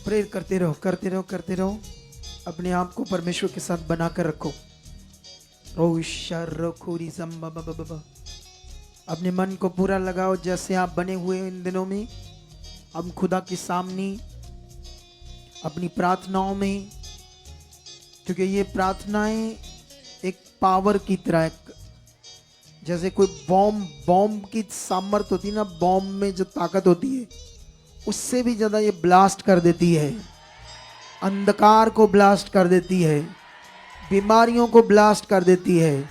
Prayer करते रहो, करते रहो, करते रहो। अपने आप को परमेश्वर के साथ बनाकर रखो। अपने मन को पूरा लगाओ जैसे आप बने हुए इन दिनों में। हम खुदा के सामने अपनी प्रार्थनाओं में, क्योंकि ये प्रार्थनाएं एक पावर की तरह, जैसे कोई बॉम्ब की सामर्थ होती है ना, बॉम्ब में जो ताकत होती है उससे भी ज्यादा ये ब्लास्ट कर देती है। अंधकार को ब्लास्ट कर देती है, बीमारियों को ब्लास्ट कर देती है,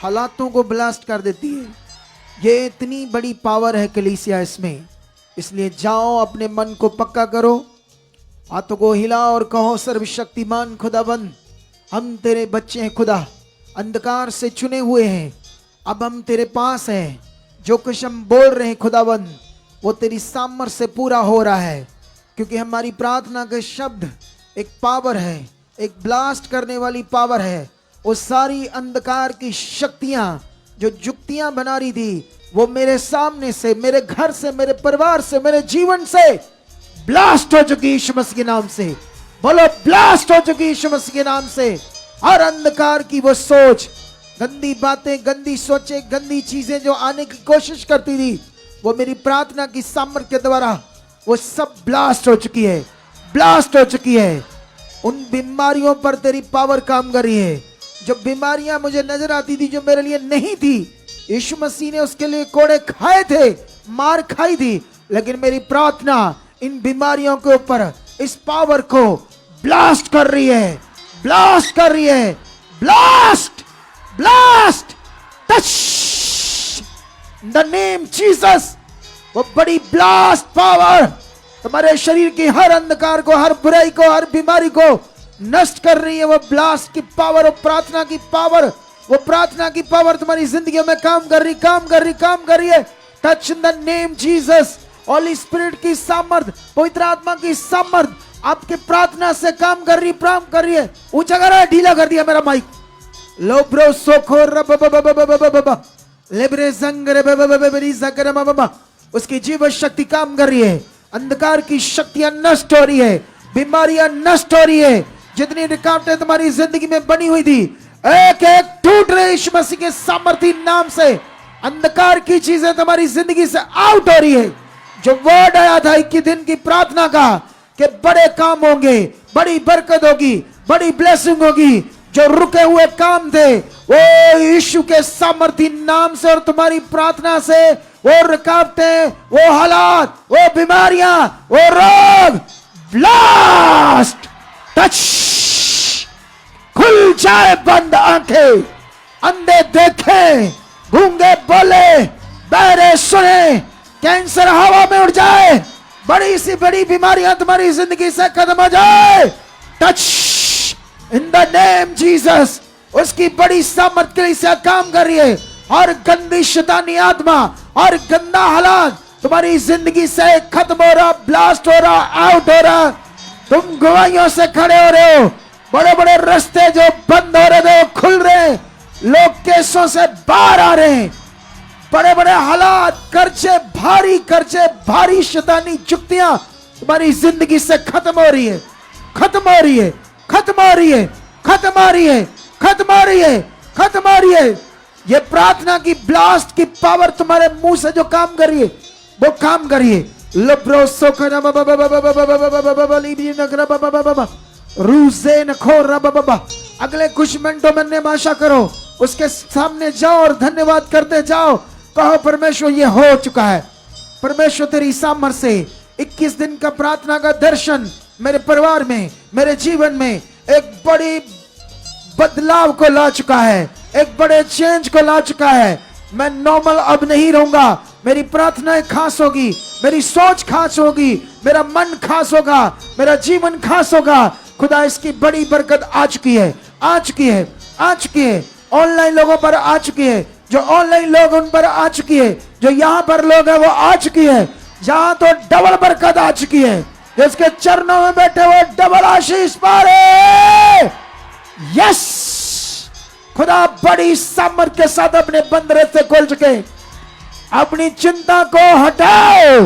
हालातों को ब्लास्ट कर देती है। ये इतनी बड़ी पावर है कलीसिया इसमें। इसलिए जाओ, अपने मन को पक्का करो, हाथों को हिलाओ और कहो, सर्वशक्तिमान खुदाबंद, हम तेरे बच्चे हैं खुदा, अंधकार से चुने हुए हैं, अब हम तेरे पास हैं। जो कुछ हम बोल रहे हैं खुदाबंद, वो तेरी सामर्थ से पूरा हो रहा है, क्योंकि हमारी प्रार्थना के शब्द एक पावर है, एक ब्लास्ट करने वाली पावर है। वो सारी अंधकार की शक्तियां जो जुक्तियां बना रही थी, वो मेरे सामने से, मेरे घर से, मेरे परिवार से, मेरे जीवन से ब्लास्ट हो चुकी यीशु मसीह के नाम से। बोलो, ब्लास्ट हो चुकी यीशु मसीह के नाम से। हर अंधकार की वो सोच, गंदी बातें, गंदी सोचें, गंदी चीजें जो आने की कोशिश करती थी, वो मेरी प्रार्थना की सामर्थ्य के द्वारा वो सब ब्लास्ट हो चुकी है, ब्लास्ट हो चुकी है। उन बीमारियों पर तेरी पावर काम कर रही है। जो बीमारियां मुझे नजर आती थी, जो मेरे लिए नहीं थी, यीशु मसीह ने उसके लिए कोड़े खाए थे, मार खाई थी, लेकिन मेरी प्रार्थना इन बीमारियों के ऊपर इस पावर को ब्लास्ट कर रही है, ब्लास्ट कर रही है। Blast, blast, touch the name Jesus. वो बड़ी ब्लास्ट पावर तुम्हारे शरीर की हर अंधकार को, हर बुराई को, हर बीमारी को नष्ट कर रही है। वो ब्लास्ट की पावर, वो प्रार्थना की पावर, वो प्रार्थना की पावर तुम्हारी जिंदगी में काम कर रही, काम कर रही, काम कर रही है। Touch in the name Jesus. Holi spirit की सामर्थ, पवित्र आत्मा की सामर्थ आपके प्रार्थना से काम कर रही, काम कर रही है। ऊंचा कर रहा है, ढीला कर दिया मेरा माइक। लो ब्रो सोखो लेब्रे जंगरे, उसकी जीवन शक्ति काम कर रही है। अंधकार की शक्तियां नष्ट हो रही है, बीमारियां नष्ट हो रही है। जितनी रुकावटें तुम्हारी जिंदगी में बनी हुई थी, एक एक टूट रही यीशु मसीह के सामर्थी नाम से। अंधकार की चीजें तुम्हारी जिंदगी से आउट हो रही है। जो वर्ड आया था 21 दिन की प्रार्थना का कि बड़े काम होंगे, बड़ी बरकत होगी, बड़ी ब्लेसिंग होगी। जो रुके हुए काम थे, वो यीशु के सामर्थी नाम से और तुम्हारी प्रार्थना से वो रुकावटें, वो हालात, वो बीमारियां, वो रोग ब्लास्ट, टच, खुल जाए बंद आंखें, अंधे देखें, गूंगे बोले, बहरे सुने, कैंसर हवा में उड़ जाए, बड़ी सी बड़ी बीमारियां तुम्हारी जिंदगी से खत्म हो जाए। Touch in the name Jesus. उसकी बड़ी सामर्थ के लिए काम कर रही है। और गंदी शैतानी आत्मा और गंदा हालात तुम्हारी जिंदगी से खत्म हो रहा, ब्लास्ट हो रहा, आउट हो रहा। तुम गवाहियों से खड़े हो रहे हो। बड़े बड़े रास्ते जो बंद हो रहे थे वो खुल रहे हैं। लोग केसों से बाहर आ रहे हैं। बड़े बड़े हालात, कर्जे, भारी शैतानी जुक्तियां तुम्हारी जिंदगी से खत्म हो रही है, खत्म हो रही है, खत्म हो रही है, खत्म हो रही है, खत्म हो रही है, खत्म हो रही है। ये प्रार्थना की ब्लास्ट की पावर तुम्हारे मुंह से जो काम कर रही है, वो काम कर रही है। अगले कुछ मिनटों में निमाशा करो, उसके सामने जाओ और धन्यवाद करते जाओ। कहो, परमेश्वर ये हो चुका है। परमेश्वर तेरी सामर्थ्य से 21 दिन का प्रार्थना का दर्शन मेरे परिवार में, मेरे जीवन में एक बड़ी बदलाव को ला चुका है, एक बड़े चेंज को ला चुका है। मैं नॉर्मल अब नहीं रहूंगा। मेरी प्रार्थनाएं खास होगी, मेरी सोच खास होगी, मेरा मन खास होगा, मेरा जीवन खास होगा। खुदा इसकी बड़ी बरकत आ चुकी है, आ चुकी है, आ चुकी है। ऑनलाइन लोगों पर आ चुकी है, जो ऑनलाइन लोग उन पर आ चुकी है, जो यहाँ पर लोग हैं वो आ चुकी है। जहां तो डबल बरकत आ चुकी है, जिसके चरणों में बैठे हुए डबल आशीष पा रहे। यस, खुदा बड़ी सामर्थ के साथ अपने बंद रास्ते खोल चुके। अपनी चिंता को हटाओ,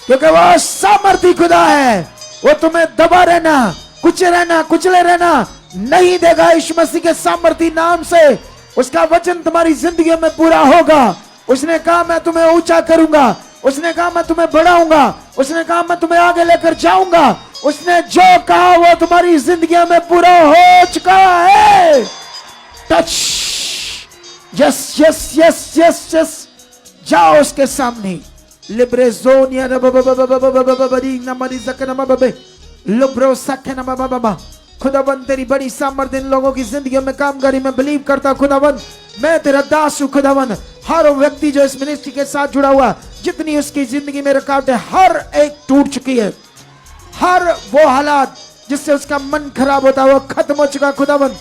क्योंकि वो सामर्थी खुदा है, वो तुम्हें दबा रहना, कुचले रहना नहीं देगा। यीशु मसीह के सामर्थी नाम से उसका वचन तुम्हारी जिंदगी में पूरा होगा। उसने कहा मैं तुम्हें ऊंचा करूंगा, उसने कहा मैं तुम्हें बढ़ाऊंगा, उसने कहा मैं तुम्हें आगे लेकर जाऊंगा। उसने जो कहा वो तुम्हारी जिंदगी में पूरा हो चुका है। Touch, yes yes yes yes yes, जाओ उसके सामने। लिब्रेजोनिया खुदाबंद तेरी बड़ी सामर्थ्य इन लोगों की जिंदगी में कामगारी में बिलीव करता। खुदाबंद मैं तेरा दास हूं। खुदाबंद हर व्यक्ति जो इस मिनिस्ट्री के साथ जुड़ा हुआ, जितनी उसकी जिंदगी में रुकावटें हर एक टूट चुकी है। हर वो हालात जिससे उसका मन खराब होता है वो खत्म हो चुका। खुदाबंद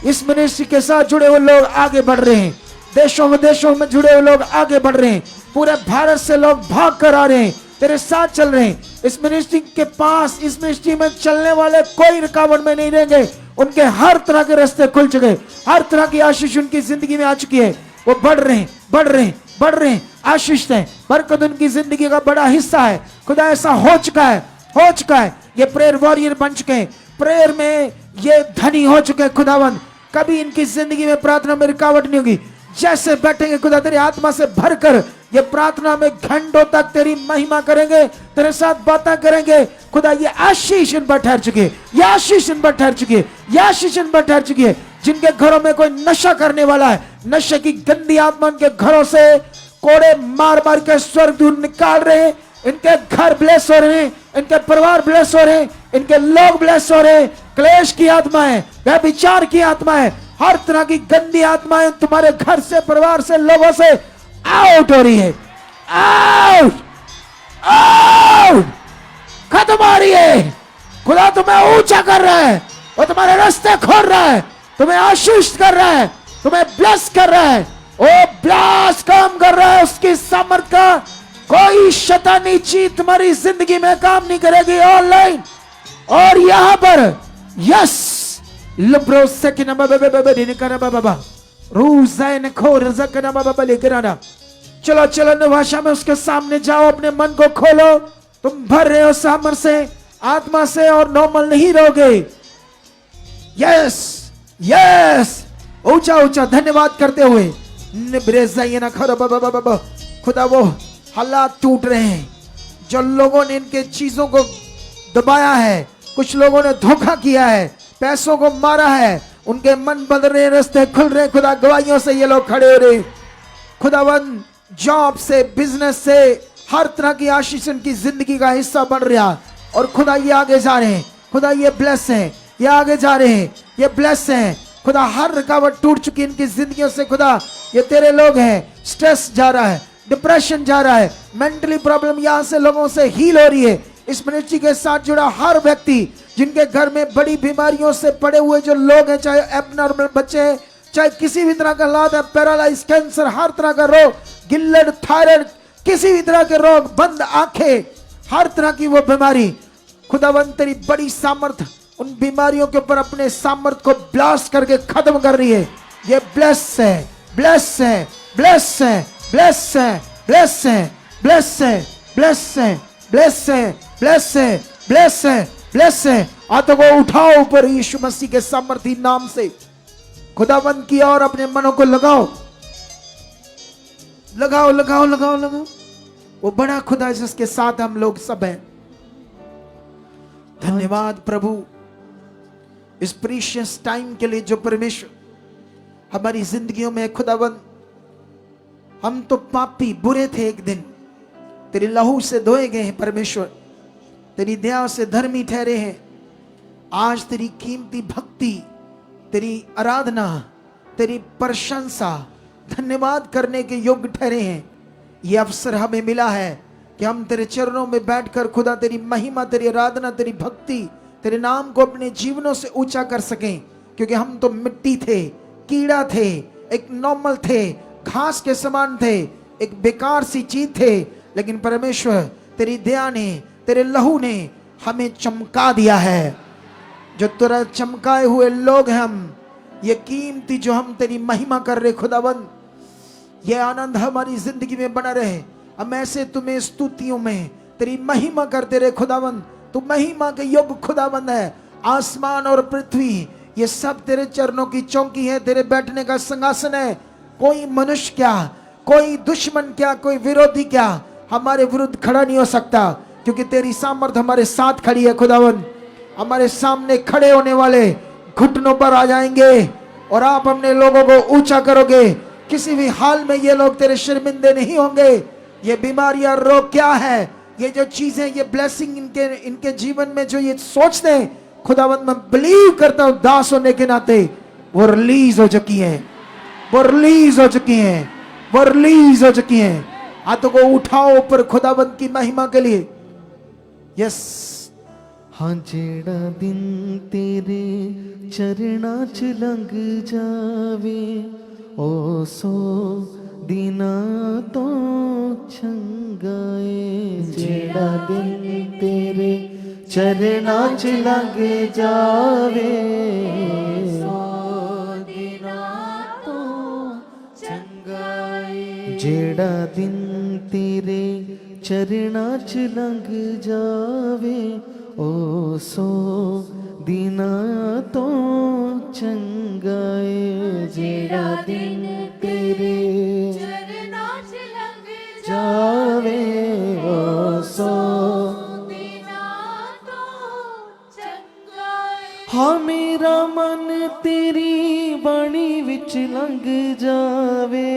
इस मिनिस्ट्री के साथ जुड़े हुए लोग आगे बढ़ रहे हैं। देशों विदेशों में जुड़े हुए लोग आगे बढ़ रहे हैं। पूरे भारत से लोग भाग कर आ रहे हैं, तेरे साथ चल रहे हैं। इस मिनिस्ट्री के पास, इस मिनिस्ट्री में चलने वाले कोई रुकावट में नहीं रहेंगे। उनके हर तरह के रास्ते खुल चुके, हर तरह की आशीष उनकी जिंदगी में आ चुकी है। वो बढ़ रहे हैं, बढ़ रहे हैं, बढ़ रहे हैं। आशीष है, बरकत उनकी जिंदगी का बड़ा हिस्सा है। खुदा ऐसा हो चुका है, हो चुका है। ये प्रेयर वॉरियर बन चुके हैं, प्रेयर में ये धनी हो चुके हैं। खुदावन कभी इनकी जिंदगी में प्रार्थना में रुकावट नहीं होगी। जैसे बैठेंगे खुदा तेरी आत्मा से भरकर ये प्रार्थना में घंटों तक तेरी महिमा करेंगे, तेरे साथ बातें करेंगे। खुदा ये आशीष इन पर ठहर चुकी है, ये आशीष इन पर ठहर चुकी है, ये आशीष इन पर ठहर चुकी है। जिनके घरों में कोई नशा करने वाला है, नशे की गंदी आत्मा के घरों से कोड़े मार मार के स्वर्गदूत निकाल रहे हैं। इनके घर ब्लेस हो रहे हैं, इनके परिवार ब्लेस हो रहे हैं, इनके लोग ब्लेस हो रहे हैं। क्लेश की आत्मा है, व्यभिचार की आत्मा है, हर तरह की गंदी आत्माएं तुम्हारे घर से, परिवार से, लोगों से आउट हो रही है। आउट, आउट, खत्म हो रही है। खुदा तुम्हें ऊंचा कर रहा है, वो तुम्हारे रास्ते खोल रहा है, तुम्हें आशीष कर रहा है, तुम्हें ब्लेस कर रहा है। वो ब्लेस काम कर रहा है। उसकी सामर्थ का कोई शैतानी चीज तुम्हारी जिंदगी में काम नहीं करेगी। ऑनलाइन और यहां पर यस लब्रो सेकना बाबा निकना बाबा रूज़ाइन खोर जकना बाबा लेकराना। चलो चलो न भाषा में उसके सामने जाओ, अपने मन को खोलो। तुम भर रहे हो सामर्थ से, आत्मा से, और नॉर्मल नहीं रहोगे। यस यस, ऊंचा ऊंचा धन्यवाद करते हुए खुदा वो हालात टूट रहे हैं जो लोगों ने इनके चीजों को दबाया है, कुछ लोगों ने धोखा किया है, पैसों को मारा है, उनके मन बदल रहे, रास्ते खुल रहे। खुदा गवाहियों से ये लोग खड़े हो रहे। खुदावन जॉब से, बिजनेस से, हर तरह की आशीष इनकी जिंदगी का हिस्सा बन रहा। और खुदा ये आगे जा रहे हैं। खुदा ये ब्लेस है, ये आगे जा रहे हैं, ये ब्लेस है। खुदा हर रुकावट टूट चुकी इनकी जिंदगियों से। खुदा ये तेरे लोग हैं। स्ट्रेस जा रहा है, डिप्रेशन जा रहा है, मेंटली प्रॉब्लम यहाँ से लोगों से हील हो रही है। इस मिनिस्ट्री के साथ जुड़ा हर व्यक्ति, जिनके घर में बड़ी बीमारियों से पड़े हुए जो लोग हैं, चाहे एबनॉर्मल बच्चे हैं, चाहे किसी भी तरह का हालात है, पैरालाइज, कैंसर, हर तरह का रोग, गिल्लड, थायराइड, किसी भी तरह के रोग, बंद आंखें, हर तरह की वो बीमारी, खुदावंद तेरी बड़ी सामर्थ उन बीमारियों के ऊपर अपने सामर्थ को ब्लास्ट करके खत्म कर रही है। ये ब्लेस है, ब्लेस है, ब्लेस है, ब्लेस है, ब्लेस है, ब्लेस है, ब्लेस है, ब्लेस है, ब्लेस है, ब्लेस है, ब्लेस है। हाथों को उठाओ ऊपर यीशु मसीह के सामर्थी नाम से। खुदावंद की और अपने मनों को लगाओ, लगाओ, लगाओ, लगाओ, लगाओ। वो बड़ा खुदा है जिसके साथ हम लोग सब हैं। धन्यवाद प्रभु इस प्रीशियस टाइम के लिए जो परमेश्वर हमारी जिंदगियों में। खुदावंद हम तो पापी बुरे थे, एक दिन तेरी लहू से धोए गए हैं परमेश्वर, तेरी दया से धर्मी ठहरे हैं। आज तेरी कीमती भक्ति, तेरी आराधना, तेरी प्रशंसा, धन्यवाद करने के योग्य ठहरे हैं। यह अवसर हमें मिला है कि हम तेरे चरणों में बैठकर खुदा तेरी महिमा, तेरी आराधना, तेरी भक्ति, तेरे नाम को अपने जीवनों से ऊंचा कर सकें। क्योंकि हम तो मिट्टी थे, कीड़ा थे, एक नॉर्मल थे, घास के समान थे, एक बेकार सी चीज थे। लेकिन परमेश्वर तेरी दया ने, तेरे लहू ने हमें चमका दिया है। जो तेरा चमकाए हुए लोग हैं हम, ये कीमती जो हम तेरी महिमा कर रहे खुदावंद, ये आनंद हमारी जिंदगी में बना रहे। हम ऐसे तुम्हें स्तुतियों में तेरी महिमा करते रहे खुदावंद। तू महिमा के योग्य खुदाबंद है। आसमान और पृथ्वी ये सब तेरे चरणों की चौकी है, तेरे बैठने का सिंहासन है। कोई मनुष्य क्या, कोई दुश्मन क्या, कोई विरोधी क्या हमारे विरुद्ध खड़ा नहीं हो सकता, क्योंकि तेरी सामर्थ हमारे साथ खड़ी है खुदावन। हमारे सामने खड़े होने वाले घुटनों पर आ जाएंगे और आप अपने लोगों को ऊंचा करोगे। किसी भी हाल में ये लोग तेरे शर्मिंदे नहीं होंगे। ये बीमारियां, रोग क्या है, ये जो चीजें, ये ब्लेसिंग इनके जीवन में जो ये सोचते हैं खुदावंद, मैं बिलीव करता हूं दास होने के नाते वो रिलीज हो चुकी है, वो रिलीज हो चुकी है, वो रिलीज हो चुकी है। हाथों को उठाओ ऊपर खुदावंद की महिमा के लिए। यस। हाँ जेड़ा दिन तेरे चरणा च लंघ जावे ओ सो दिना तो चंगा है। जेड़ा दिन तेरे चरणा च लंघ जावे सो दिना तो चंगा है। जेड़ा दिन तेरे चरणा च लंघ जावे ओ सो दिना तो चंगा है। जेड़ा दिन तेरे चरणा च लंघ जावे ओ सो दिना तो चंगा है। हाँ मेरा मन तेरी बाणी विच लंघ जावे,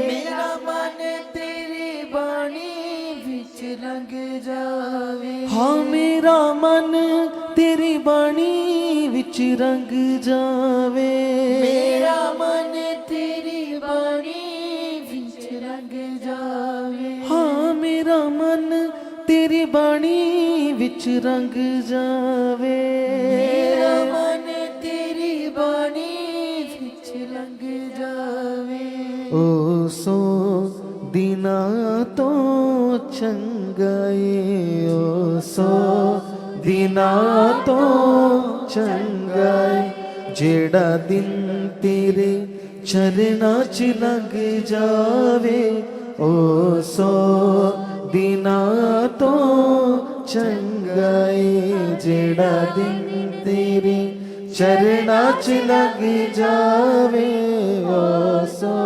मेरा मन तेरी बाणी विच लंघ जावे। हाँ मेरा मन तेरी बाणी विच रंग जावे, मेरा मन तेरी बाणी विच रंग जावे। हाँ मेरा मन तेरी बाणी विच रंग जावे, मेरा मन तेरी बाणी विच रंग जावे। ओ सो दिना तो चंगा है, ओ सो दिना तो चंगा है। जेड़ा दिन तेरे चरणा च लंघ जावे ओ सो दिना तो चंगा है। जेड़ा दिन तेरे चरणा च लंघ जावे ओ सो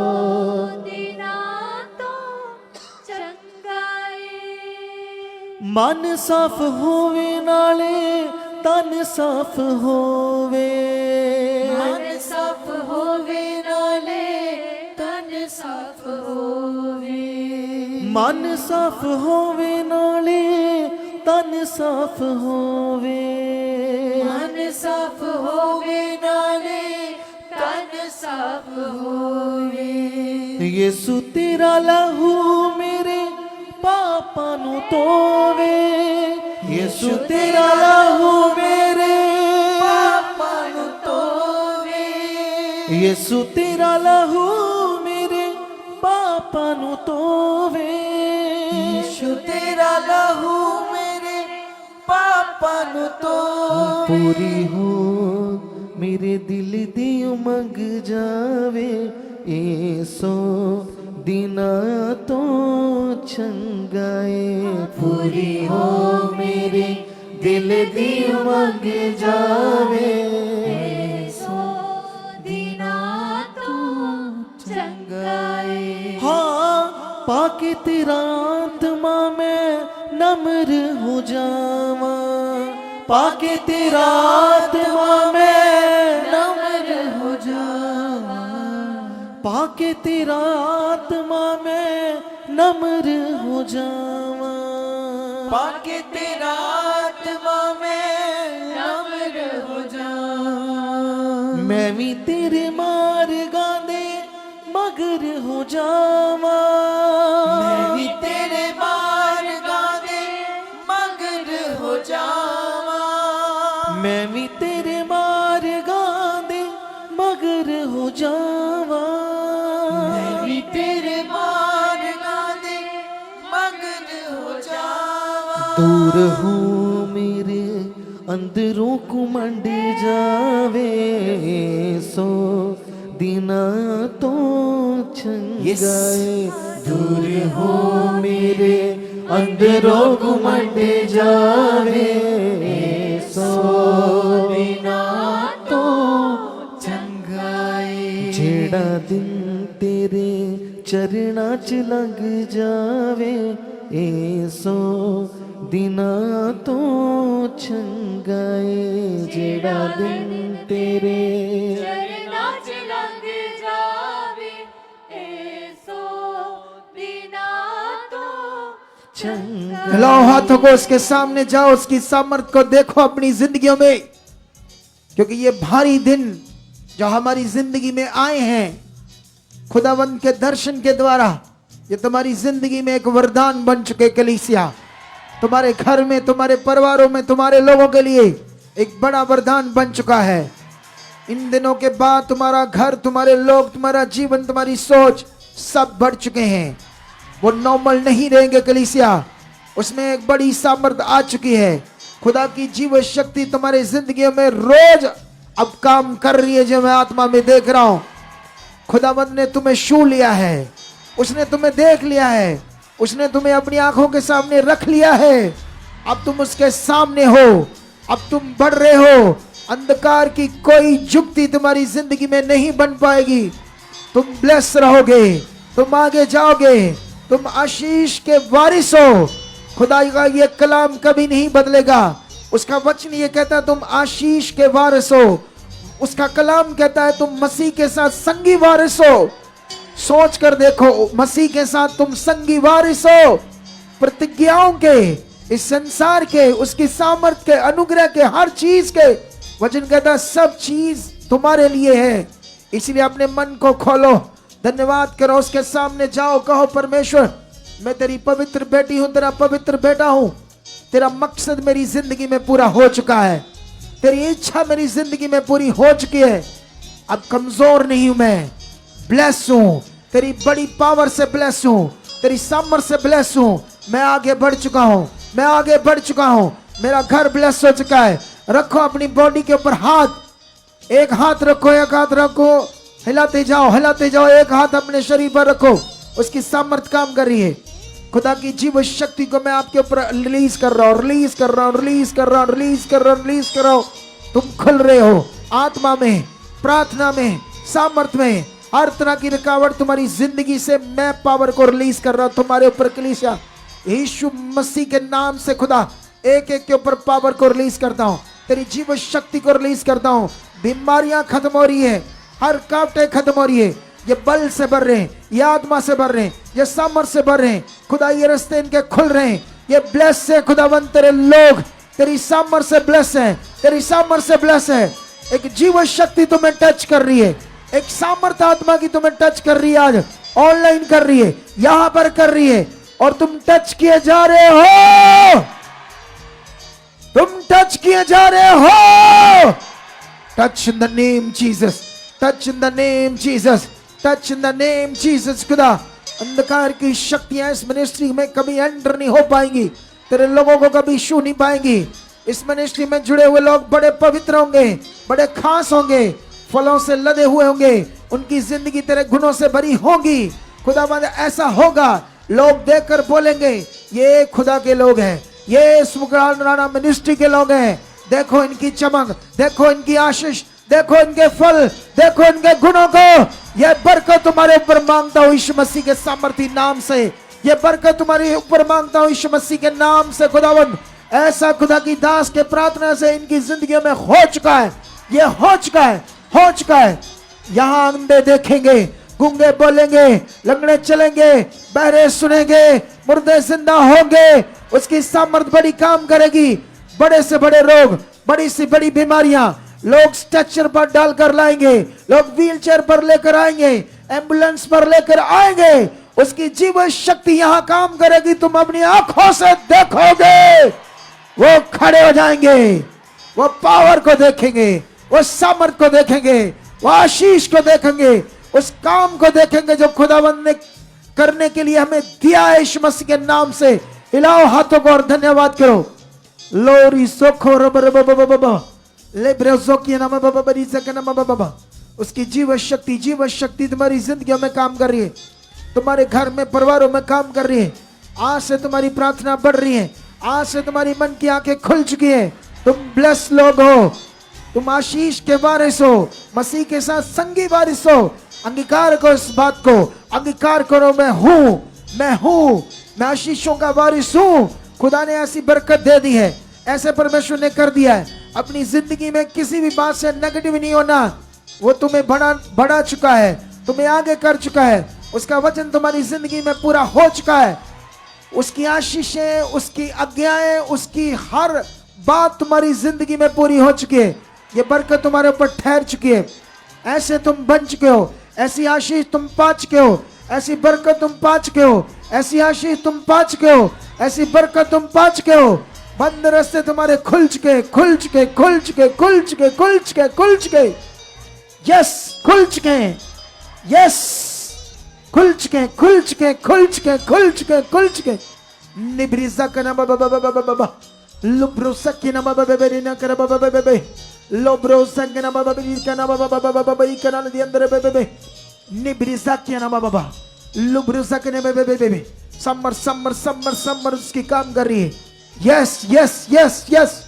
मन साफ होवे नाले तन साफ होवे, मन साफ होवे नाले तन साफ होवे। मन साफ होवे नाले तन साफ होवे, मन साफ होवे नाले तन साफ होवे। यीशु तेरा लहू मेरे पापा नु तोवे, यीशु तेरा लहू मेरे पापा नु तोवे। यीशु तेरा लहू मेरे पापा नु तोवे, यीशु तेरा लहू मेरे पापा नु तोवे। पूरी हो मेरे दिल दी उमंग जावे ऐसो दिना तो चंगा है। पूरी हो मेरे दिल दी उमंग जावे ऐसो दिना तो चंगा है। हाँ पाके तेरा आत्मा में नम्र हो जावा, पाके तेरा आत्मा में नम्र हो जावा, पाके तेरा आत्मा में नम्र हो जावा, पाके तेरा आत्मा में नम्र हो जावा। मैं भी तेरे मार्गां दे मगर हो जावा, मैं भी तेरे मार्गां दे मगर हो जावा, मैं भी तेरे मार्गां दे मगर हो जावा, मैं भी तेरे मार्गां दे मगर हो जावा। दूर हो मेरे अंदरों को मंड जावे सो दिना तो चंगा है। दूर हो मेरे अंदरों को मंड जावे ਚਰਨਾਂ 'ਚ ਲੰਘ ਜਾਵੇ ਇਹ 100 ਦਿਨਾਂ ਤੋਂ ਚੰਗਾ ਏ ਜਿਹੜਾ ਦਿਨ ਤੇਰੇ ਚਰਨਾਂ 'ਚ ਲੰਘ ਜਾਵੇ ਇਹ 100 ਦਿਨਾਂ ਤੋਂ ਚੰਗਾ हिलाओ हाथों को उसके सामने जाओ, उसकी सामर्थ को देखो अपनी जिंदगियों में, क्योंकि ये भारी दिन जो हमारी जिंदगी में आए हैं खुदावंद के दर्शन के द्वारा, ये तुम्हारी जिंदगी में एक वरदान बन चुके। कलीसिया तुम्हारे घर में, तुम्हारे परिवारों में, तुम्हारे लोगों के लिए एक बड़ा वरदान बन चुका है। इन दिनों के बाद तुम्हारा घर, तुम्हारे लोग, तुम्हारा जीवन, तुम्हारी सोच सब बढ़ चुके हैं। वो नॉर्मल नहीं रहेंगे कलीसिया, उसमें एक बड़ी सामर्थ आ चुकी है। खुदा की जीव शक्ति तुम्हारी जिंदगी में रोज अब काम कर रही है, जो मैं आत्मा में देख रहा हूं। खुदावंद ने तुम्हें छू लिया है, उसने तुम्हें देख लिया है, उसने तुम्हें अपनी आंखों के सामने रख लिया है। अब तुम उसके सामने हो, अब तुम बढ़ रहे हो। अंधकार की कोई जुक्ति तुम्हारी जिंदगी में नहीं बन पाएगी। तुम ब्लेस रहोगे, तुम आगे जाओगे, तुम आशीष के वारिस हो। खुदा का ये कलाम कभी नहीं बदलेगा। उसका वचन ये कहता है तुम आशीष के वारिस हो। उसका कलाम कहता है तुम मसीह के साथ संगी वारिस हो। सोच कर देखो, मसीह के साथ तुम संगी वारिस हो। प्रतिज्ञाओं के, इस संसार के, उसकी सामर्थ के, अनुग्रह के, हर चीज के वचन कहता है सब चीज तुम्हारे लिए है। इसलिए अपने मन को खोलो, धन्यवाद करो, उसके सामने जाओ, कहो परमेश्वर मैं तेरी पवित्र बेटी हूं, तेरा पवित्र बेटा हूं। तेरा मकसद मेरी जिंदगी में पूरा हो चुका है, तेरी इच्छा मेरी जिंदगी में पूरी हो चुकी है। अब कमजोर नहीं हूं, मैं ब्लेस हूं, तेरी बड़ी पावर से ब्लेस हूं, तेरी सामर्थ से ब्लेस हूं। मैं आगे बढ़ चुका हूं, मैं आगे बढ़ चुका हूं, मेरा घर ब्लेस हो चुका है। रखो अपनी बॉडी के ऊपर हाथ, एक हाथ रखो, एक हाथ रखो, हिलाते जाओ, हिलाते जाओ। एक हाथ अपने शरीर पर रखो, उसकी सामर्थ काम कर रही है। खुदा की जीव शक्ति को मैं आपके ऊपर रिलीज कर रहा हूं, रिलीज कर रहा हूं, रिलीज कर रहा हूं, रिलीज कर रहा हूं, रिलीज कर रहा हूं। तुम खुल रहे हो आत्मा में, प्रार्थना में, सामर्थ में। हर तरह की रुकावट तुम्हारी जिंदगी से मैं पावर को रिलीज कर रहा हूं तुम्हारे ऊपर। कलीसिया यीशु मसीह के नाम से खुदा एक एक के ऊपर पावर को रिलीज करता हूं, तेरी जीव शक्ति को रिलीज करता हूं। बीमारियां खत्म हो रही है, हर कांटे खत्म हो रही है। ये बल से भर रहे हैं, ये आत्मा से भर रहे हैं, ये सामर्थ से भर रहे हैं। खुदा ये रास्ते इनके खुल रहे हैं, ये ब्लेस है खुदावंत। तेरे लोग तेरी सामर्थ से ब्लेस है, तेरी सामर्थ से ब्लेस है। एक जीव शक्ति तुम्हें टच कर रही है, एक सामर्थ आत्मा की तुम्हें टच कर रही है। आज ऑनलाइन कर रही है, यहां पर कर रही है, और तुम टच किए जा रहे हो, तुम टच किए जा रहे हो। Touch in the name Jesus, touch in the name Jesus, touch in the name Jesus. खुदा अंधकार की शक्तियां इस मिनिस्ट्री में कभी एंटर नहीं हो पाएंगी, तेरे लोगों को कभी छू नहीं पाएंगी। इस मिनिस्ट्री में जुड़े हुए लोग बड़े पवित्र होंगे, बड़े खास होंगे, फलों से लदे हुए होंगे, उनकी जिंदगी तेरे गुणों से भरी होगी। खुदावंद ऐसा होगा, लोग देखकर बोलेंगे ये खुदा के लोग हैं, ये सुगरान राणा मिनिस्ट्री के लोग हैं। देखो इनकी चमक, देखो इनकी आशीष, देखो इनके फल, देखो इनके गुणों को। यह बरकत तुम्हारे ऊपर मांगता हूं यीशु मसीह के सामर्थी नाम से। यह बरकत तुम्हारे ऊपर मांगता हूं यीशु मसीह के नाम से। खुदावंद ऐसा खुदा की दास के प्रार्थना से इनकी जिंदगी में हो चुका है, ये हो चुका है, हो चुका है। यहां अंधे देखेंगे, गूंगे बोलेंगे, लंगड़े चलेंगे, बहरे सुनेंगे, मुर्दे जिंदा होंगे। उसकी सामर्थ बड़ी काम करेगी। बड़े से बड़े रोग, बड़ी से बड़ी बीमारियां लोग स्ट्रेचर पर डालकर लाएंगे, लोग व्हीलचेयर पर लेकर आएंगे, एम्बुलेंस पर लेकर आएंगे। उसकी जीवन शक्ति यहां काम करेगी, तुम अपनी आंखों से देखोगे। वो खड़े हो जाएंगे, वो पावर को देखेंगे, वो सामर्थ को देखेंगे, वो आशीष को देखेंगे, उस काम को देखेंगे जो खुदावंद ने करने के लिए हमें दिया है यीशु मसीह के नाम से। हिलाओ हाथों को और धन्यवाद करो। लोरी सोखो रब लेब्रेजो की नाम बाबा बरी से नाम बाबा। उसकी जीवन शक्ति तुम्हारी जिंदगियों में काम कर रही है, तुम्हारे घर में, परिवारों में काम कर रही है। आज से तुम्हारी प्रार्थना बढ़ रही है, आज से तुम्हारी मन की आंखें खुल चुकी है। तुम ब्लेस लोग हो, तुम आशीष के वारिस हो, मसीह के साथ संगी वारिस हो। अंगीकार को इस बात को, अंगीकार करो, मैं हूं, मैं आशीषों का वारिस हूं। खुदा ने ऐसी बरकत दे दी है, ऐसे परमेश्वर ने कर दिया है। अपनी जिंदगी में किसी भी बात से नेगेटिव नहीं होना। वो तुम्हें बढ़ा चुका है, तुम्हें आगे कर चुका है, उसका वचन तुम्हारी जिंदगी में पूरा हो चुका है। उसकी आशीषें, उसकी आज्ञाएं, उसकी हर बात तुम्हारी जिंदगी में पूरी हो चुकी है। ये बरकत तुम्हारे ऊपर ठहर चुकी है। ऐसे तुम बन चुके हो, ऐसी आशीष तुम पा चुके हो, ऐसी बरकत तुम पा चुके हो, ऐसी आशीष तुम पा चुके हो, ऐसी बरकत तुम पा चुके हो। बंद रास्ते तुम्हारे खुल चुके, खुल चुके, खुल चुके, खुल चुके, खुल चुके, खुल चुके। यस, खुल चुके, यस, खुल चुके, खुल चुके, खुल चुके, खुल चुके, खुल चुके। निब्रिजा का नाम बाबा बाबा बाबा बाबा, लुब्रोसा के नाम बाबा बाबा रीना कर बाबा बाबा बाबा, लोब्रोसा के नाम बाबा बाबा का नाम बाबा बाबा बाबा बाबा का नाम दिया अंदर बाबा बाबा, निब्रिजा के नाम बाबा बाबा, लुब्रोसा के नाम बाबा बाबा बाबा। समर समर समर समर उसकी काम कर रही है। Yes yes yes yes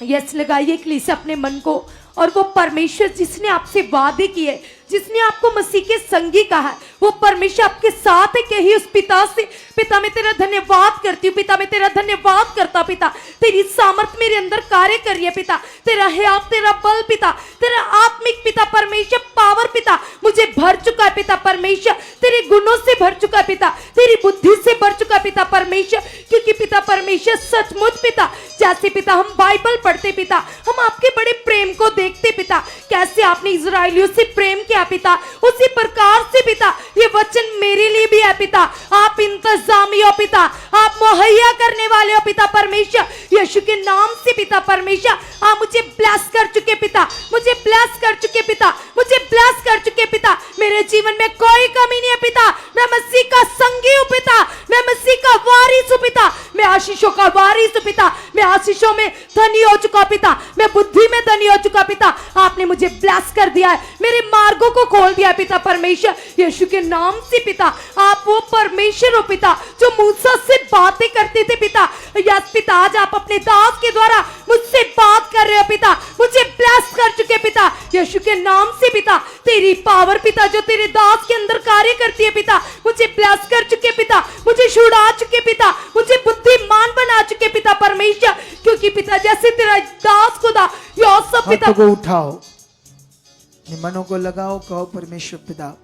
yes लगाइए कलीसिया अपने मन को। और वो परमेश्वर जिसने आपसे वादे किए, जिसने आपको मसीह के संगी कहा है, वो परमेश्वर आपके साथ है। कही उस पिता से, पिता मैं तेरा धन्यवाद करती हूँ, पिता मैं तेरा धन्यवाद करता, पिता तेरी सामर्थ मेरे अंदर कार्य कर रही है, पिता तेरा हयात, तेरा बल, पिता तेरा आत्मिक, पिता परमेश्वर पावर, पिता मुझे भर चुका है, पिता परमेश्वर तेरे गुणों से भर चुका है, पिता तेरी बुद्धि से भर चुका है, पिता परमेश्वर। क्योंकि पिता परमेश्वर सचमुच पिता, जैसे पिता हम बाइबल पढ़ते, पिता हम आपके बड़े प्रेम को देखते, पिता कैसे आपने इजराइलियों से प्रेम किया, पिता उसी प्रकार से पिता ये वचन मेरे लिए भी है, पिता आप इंतजामी हो, पिता आप मुहैया करने वाले हो, पिता परमेश्वर। यीशु के नाम से पिता परमेश्वर आप मुझे ब्लेस कर चुके, पिता मुझे ब्लेस कर चुके, पिता मुझे ब्लेस कर चुके, पिता मेरे जीवन में कोई कमी नहीं है, पिता मैं मसीह का संगी हूँ, पिता मैं मसीह का वारिस हूँ, पिता मैं आशीषों का वारिस हूँ, पिता मैं आशीषों में धनी हो चुका, पिता मैं बुद्धि में धनी हो चुका, पिता आपने मुझे ब्लेस कर दिया है, मेरे मार्गों को खोल दिया, पिता परमेश्वर। यीशु के नाम से पिता आप वो परमेश्वर हो, पिता जो मूसा से बातें करते थे, पिता यस पिता आज आप अपने दास के द्वारा मुझसे बात कर रहे हो, पिता मुझे ब्लेस कर चुके, पिता यीशु के नाम से पिता तेरी पावर, पिता जो तेरे दास के अंदर कार्य करती है, पिता मुझे ब्लेस कर चुके, पिता मुझे छुड़ा चुके, पिता मुझे बुद्धिमान बना चुके, पिता परमेश्वर। क्योंकि पिता जैसे तेरा दास खुदा यूसुफ पिता को उठाओ, अपने मनों को लगाओ, कहो परमेश्वर पिता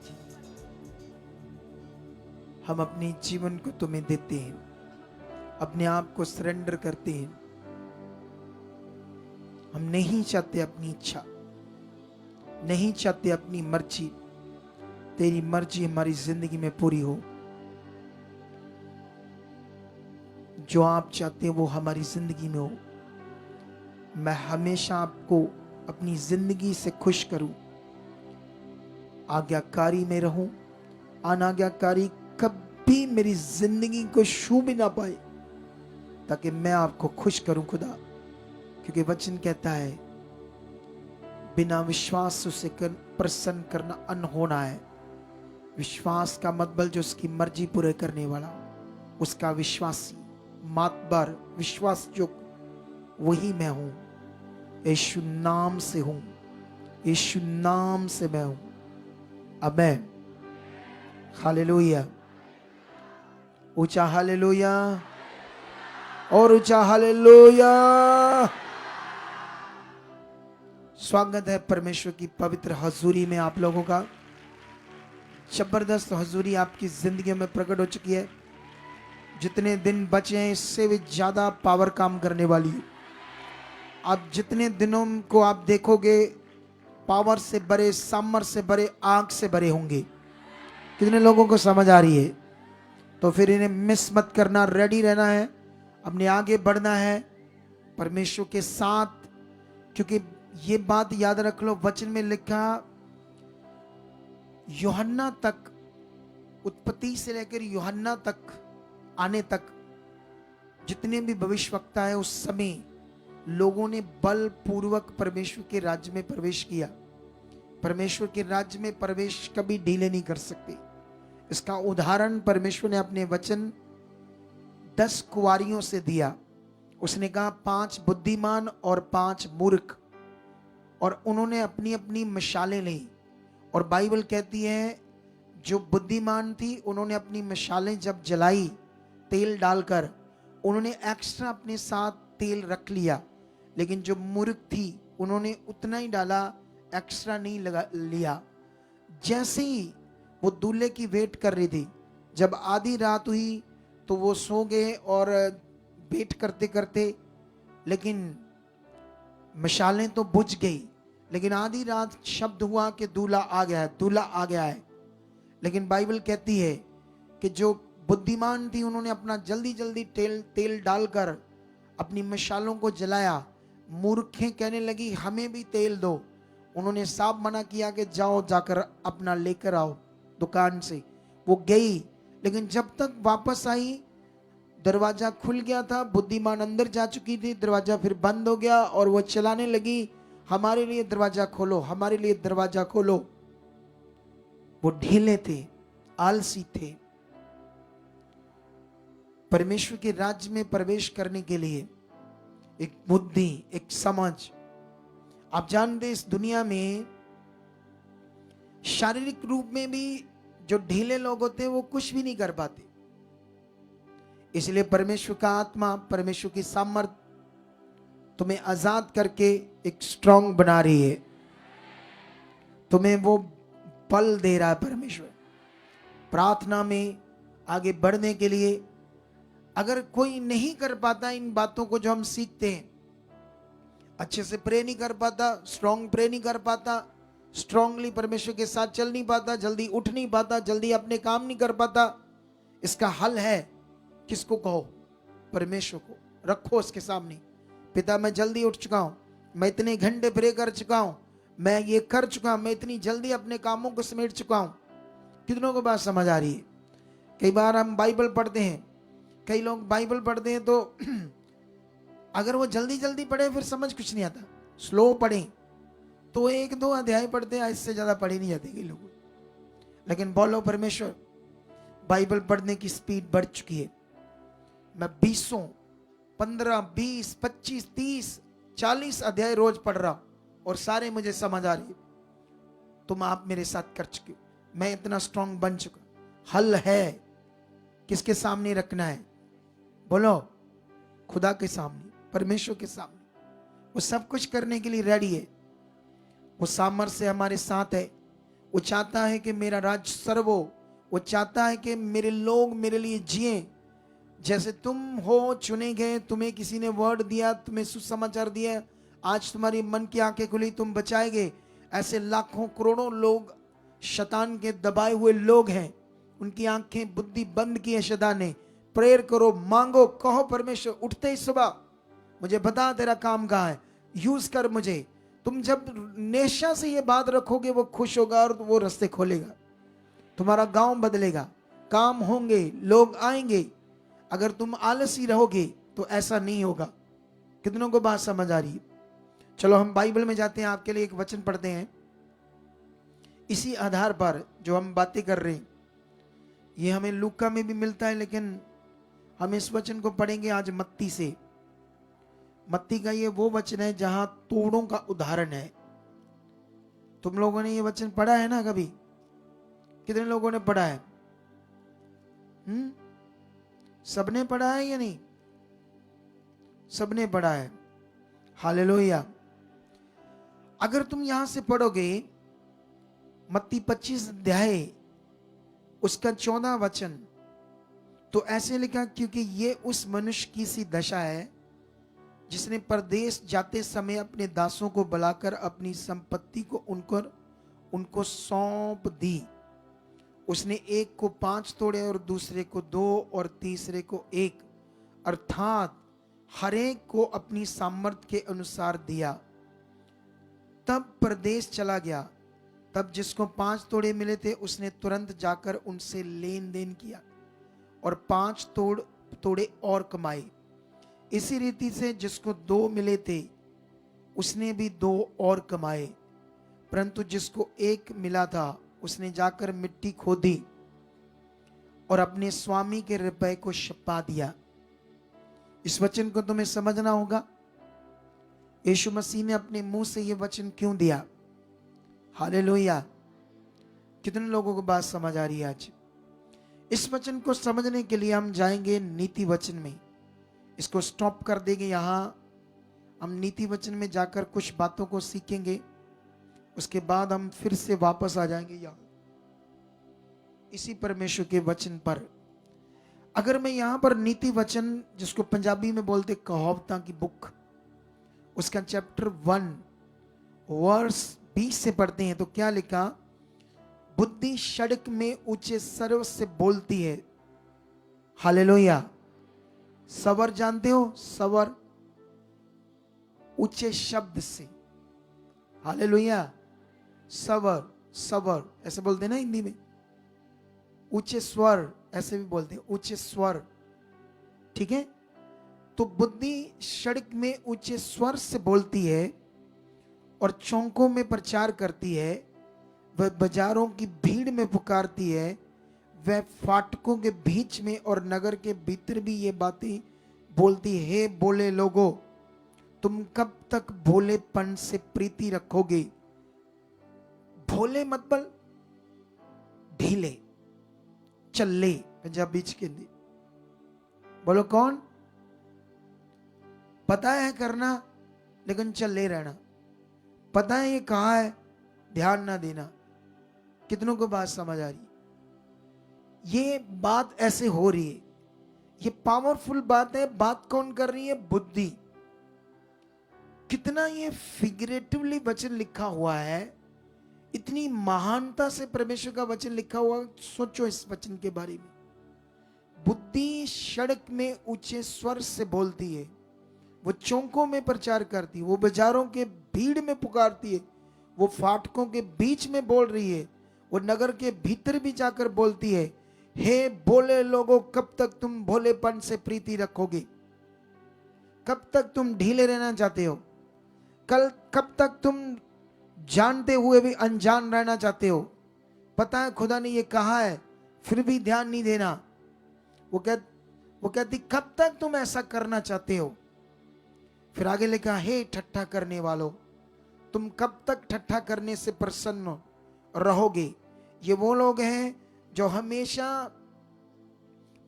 हम अपने जीवन को तुम्हें देते हैं, अपने आप को सरेंडर करते हैं। हम नहीं चाहते अपनी इच्छा, नहीं चाहते अपनी मर्जी, तेरी मर्जी हमारी जिंदगी में पूरी हो। जो आप चाहते हैं वो हमारी जिंदगी में हो। मैं हमेशा आपको अपनी जिंदगी से खुश करूं, आज्ञाकारी में रहूं, अनाज्ञाकारी कभी मेरी जिंदगी को छू भी ना पाए, ताकि मैं आपको खुश करूं खुदा। क्योंकि वचन कहता है बिना विश्वास उसे प्रसन्न करना अनहोना है। विश्वास का मतलब जो उसकी मर्जी पूरे करने वाला, उसका विश्वासी, मातबर, विश्वास जो वही मैं हूं। यीशु नाम से हूं, यीशु नाम से मैं हूं। आमेन, हालेलुया। ऊंचा हालेलुया और ऊंचा हालेलुया। स्वागत है परमेश्वर की पवित्र हजूरी में आप लोगों का। जबरदस्त हजूरी आपकी जिंदगी में प्रकट हो चुकी है। जितने दिन बचे हैं इससे भी ज्यादा पावर काम करने वाली है। आप जितने दिनों को आप देखोगे पावर से भरे, सामर्थ से भरे, आग से भरे होंगे। कितने लोगों को समझ आ रही है? तो फिर इन्हें मिस मत करना, रेडी रहना है, अपने आगे बढ़ना है परमेश्वर के साथ। क्योंकि ये बात याद रख लो, वचन में लिखा यूहन्ना तक, उत्पत्ति से लेकर यूहन्ना तक आने तक जितने भी भविष्यवक्ता है उस समय लोगों ने बलपूर्वक परमेश्वर के राज्य में प्रवेश किया। परमेश्वर के राज्य में प्रवेश कभी ढीले नहीं कर सकते। इसका उदाहरण परमेश्वर ने अपने वचन 10 कुंवारियों से दिया। उसने कहा 5 बुद्धिमान और 5 मूर्ख, और उन्होंने अपनी अपनी मशालें ली। और बाइबल कहती है जो बुद्धिमान थी उन्होंने अपनी मशालें जब जलाई तेल डालकर, उन्होंने एक्स्ट्रा अपने साथ तेल रख लिया, लेकिन जो मूर्ख थी उन्होंने उतना ही डाला, एक्स्ट्रा नहीं लगा लिया। जैसे ही वो दूल्हे की वेट कर रही थी, जब आधी रात हुई तो वो सो गए और वेट करते करते, लेकिन मशालें तो बुझ गई, लेकिन आधी रात शब्द हुआ कि दूल्हा आ गया है, दूल्हा आ गया है। लेकिन बाइबल कहती है कि जो बुद्धिमान थी उन्होंने अपना जल्दी जल्दी तेल डालकर अपनी मशालों को जलाया। मूर्खें कहने लगी हमें भी तेल दो। उन्होंने साफ मना किया कि जाओ जाकर अपना लेकर आओ दुकान से। वो गई, लेकिन जब तक वापस आई दरवाजा खुल गया था, बुद्धिमान अंदर जा चुकी थी, दरवाजा फिर बंद हो गया और वो चिल्लाने लगी हमारे लिए दरवाजा खोलो, हमारे लिए दरवाजा खोलो। वो ढीले थे, आलसी थे। परमेश्वर के राज्य में प्रवेश करने के लिए एक बुद्धि, एक समझ। आप जानते इस दुनिया में शारीरिक रूप में भी जो ढीले लोग होते हैं वो कुछ भी नहीं कर पाते। इसलिए परमेश्वर का आत्मा, परमेश्वर की सामर्थ तुम्हें आजाद करके एक स्ट्रांग बना रही है। तुम्हें वो बल दे रहा है परमेश्वर प्रार्थना में आगे बढ़ने के लिए। अगर कोई नहीं कर पाता इन बातों को जो हम सीखते हैं, अच्छे से प्रे नहीं कर पाता, स्ट्रांग प्रे नहीं कर पाता, स्ट्रांगली परमेश्वर के साथ चल नहीं पाता, जल्दी उठ नहीं पाता, जल्दी अपने काम नहीं कर पाता, इसका हल है किसको कहो? परमेश्वर को रखो उसके सामने। पिता मैं जल्दी उठ चुका हूं, मैं इतने घंटे प्रे कर चुका हूं, मैं ये कर चुका हूं, मैं इतनी जल्दी अपने कामों को समेट चुका हूं। कितनों को बात समझ आ रही है? कई बार हम बाइबल पढ़ते हैं, कई लोग बाइबल पढ़ते हैं तो अगर वो जल्दी जल्दी पढ़े फिर समझ कुछ नहीं आता। स्लो पढ़े तो 1-2 अध्याय पढ़ते हैं, इससे ज्यादा पढ़े नहीं जाते कई लोग। लेकिन बोलो परमेश्वर, बाइबल पढ़ने की स्पीड बढ़ चुकी है। मैं 20, 15, 20, 25, 30, 40 अध्याय रोज पढ़ रहा हूं और सारे मुझे समझ आ रही है। तुम आप मेरे साथ कर चुके हो, मैं इतना स्ट्रांग बन चुका। हल है किसके सामने रखना है? बोलो खुदा के सामने, परमेश्वर के सामने। वो सब कुछ करने के लिए रेडी है। वो सामर्थ्य हमारे साथ है। वो चाहता है कि मेरा राज्य सर्व हो। वो चाहता है कि मेरे लोग मेरे लिए जिए। जैसे तुम हो चुने गए, तुम्हें किसी ने वर्ड दिया, तुम्हें सुसमाचार दिया, आज तुम्हारी मन की आंखें खुली, तुम बचाए गए। ऐसे लाखों करोड़ों लोग शैतान के दबाए हुए लोग हैं, उनकी आंखें बुद्धि बंद की है शैतान ने। प्रेयर करो, मांगो, कहो परमेश्वर उठते ही सुबह मुझे बता तेरा काम कहाँ है, यूज कर मुझे। तुम जब नेशा से ये बात रखोगे वो खुश होगा और वो रास्ते खोलेगा। तुम्हारा गांव बदलेगा, काम होंगे, लोग आएंगे। अगर तुम आलसी रहोगे तो ऐसा नहीं होगा। कितनों को बात समझ आ रही है? चलो हम बाइबल में जाते हैं, आपके लिए एक वचन पढ़ते हैं। इसी आधार पर जो हम बातें कर रहे हैं ये हमें लूका में भी मिलता है, लेकिन हम इस वचन को पढ़ेंगे आज मत्ती से। मत्ती का ये वो वचन है जहां तोड़ों का उदाहरण है। तुम लोगों ने ये वचन पढ़ा है ना कभी? कितने लोगों ने पढ़ा है? सबने पढ़ा है या नहीं? सबने पढ़ा है। हालेलुया। अगर तुम यहां से पढ़ोगे मत्ती 25 अध्याय उसका 14 वचन, तो ऐसे लिखा, क्योंकि ये उस मनुष्य की सी दशा है जिसने परदेश जाते समय अपने दासों को बुलाकर अपनी संपत्ति को उनको सौंप दी। उसने एक को 5 तोड़े और दूसरे को 2 और तीसरे को 1, अर्थात हर एक को अपनी सामर्थ्य के अनुसार दिया। तब परदेश चला गया। तब जिसको 5 तोड़े मिले थे उसने तुरंत जाकर उनसे लेन देन किया और 5 तोड़े और कमाए। इसी रीति से जिसको 2 मिले थे उसने भी 2 और कमाए। परंतु जिसको 1 मिला था उसने जाकर मिट्टी खोदी और अपने स्वामी के रुपए को छिपा दिया। इस वचन को तुम्हें समझना होगा। यीशु मसीह ने अपने मुंह से यह वचन क्यों दिया? हालेलुया। कितने लोगों को बात समझ आ रही है आज? इस वचन को समझने के लिए हम जाएंगे नीति वचन में। इसको स्टॉप कर देंगे यहाँ। हम नीति वचन में जाकर कुछ बातों को सीखेंगे, उसके बाद हम फिर से वापस आ जाएंगे यहाँ इसी परमेश्वर के वचन पर। अगर मैं यहाँ पर नीति वचन, जिसको पंजाबी में बोलते कहावतां की बुक, उसका चैप्टर 1 वर्स 20 से पढ़ते हैं तो क्या लिखा? बुद्धि सड़क में ऊंचे सर्व से बोलती है। हालेलुया। सवर जानते हो? सवर, ऊंचे शब्द से। हालेलुया। सवर, सवर ऐसे बोलते हैं ना हिंदी में। ऊंचे स्वर ऐसे भी बोलते हैं, ऊंचे स्वर। ठीक है। तो बुद्धि सड़क में ऊंचे स्वर से बोलती है और चौकों में प्रचार करती है। वह बाजारों की भीड़ में पुकारती है। वह फाटकों के बीच में और नगर के भीतर भी ये बातें बोलती है। हे बोले लोगों, तुम कब तक भोलेपन से प्रीति रखोगे? भोले मतलब ढीले, चल्ले, पंजाबी के लिए बोलो कौन? पता है करना लेकिन चले रहना। पता है ये कहाँ है, ध्यान ना देना। कितनों को बात समझ आ रही? ये बात ऐसे हो रही है, ये पावरफुल बात है। बात कौन कर रही है? बुद्धि। कितना ये फिगरेटिवली वचन लिखा हुआ है, इतनी महानता से परमेश्वर का वचन लिखा हुआ। सोचो इस वचन के बारे में। बुद्धि सड़क में ऊंचे स्वर से बोलती है, वो चौकों में प्रचार करती है, वो बाजारों के भीड़ में पुकारती है, वो फाटकों के बीच में बोल रही है, वो नगर के भीतर भी जाकर बोलती है। हे भोले लोगों, कब तक तुम भोलेपन से प्रीति रखोगे? कब तक तुम ढीले रहना चाहते हो? कब तक तुम जानते हुए भी अनजान रहना चाहते हो? पता है खुदा ने ये कहा है, फिर भी ध्यान नहीं देना। वो कहती कब तक तुम ऐसा करना चाहते हो? फिर आगे लिखा, हे ठट्ठा करने वालों, तुम कब तक ठट्ठा करने से प्रसन्न रहोगे? ये वो लोग हैं जो हमेशा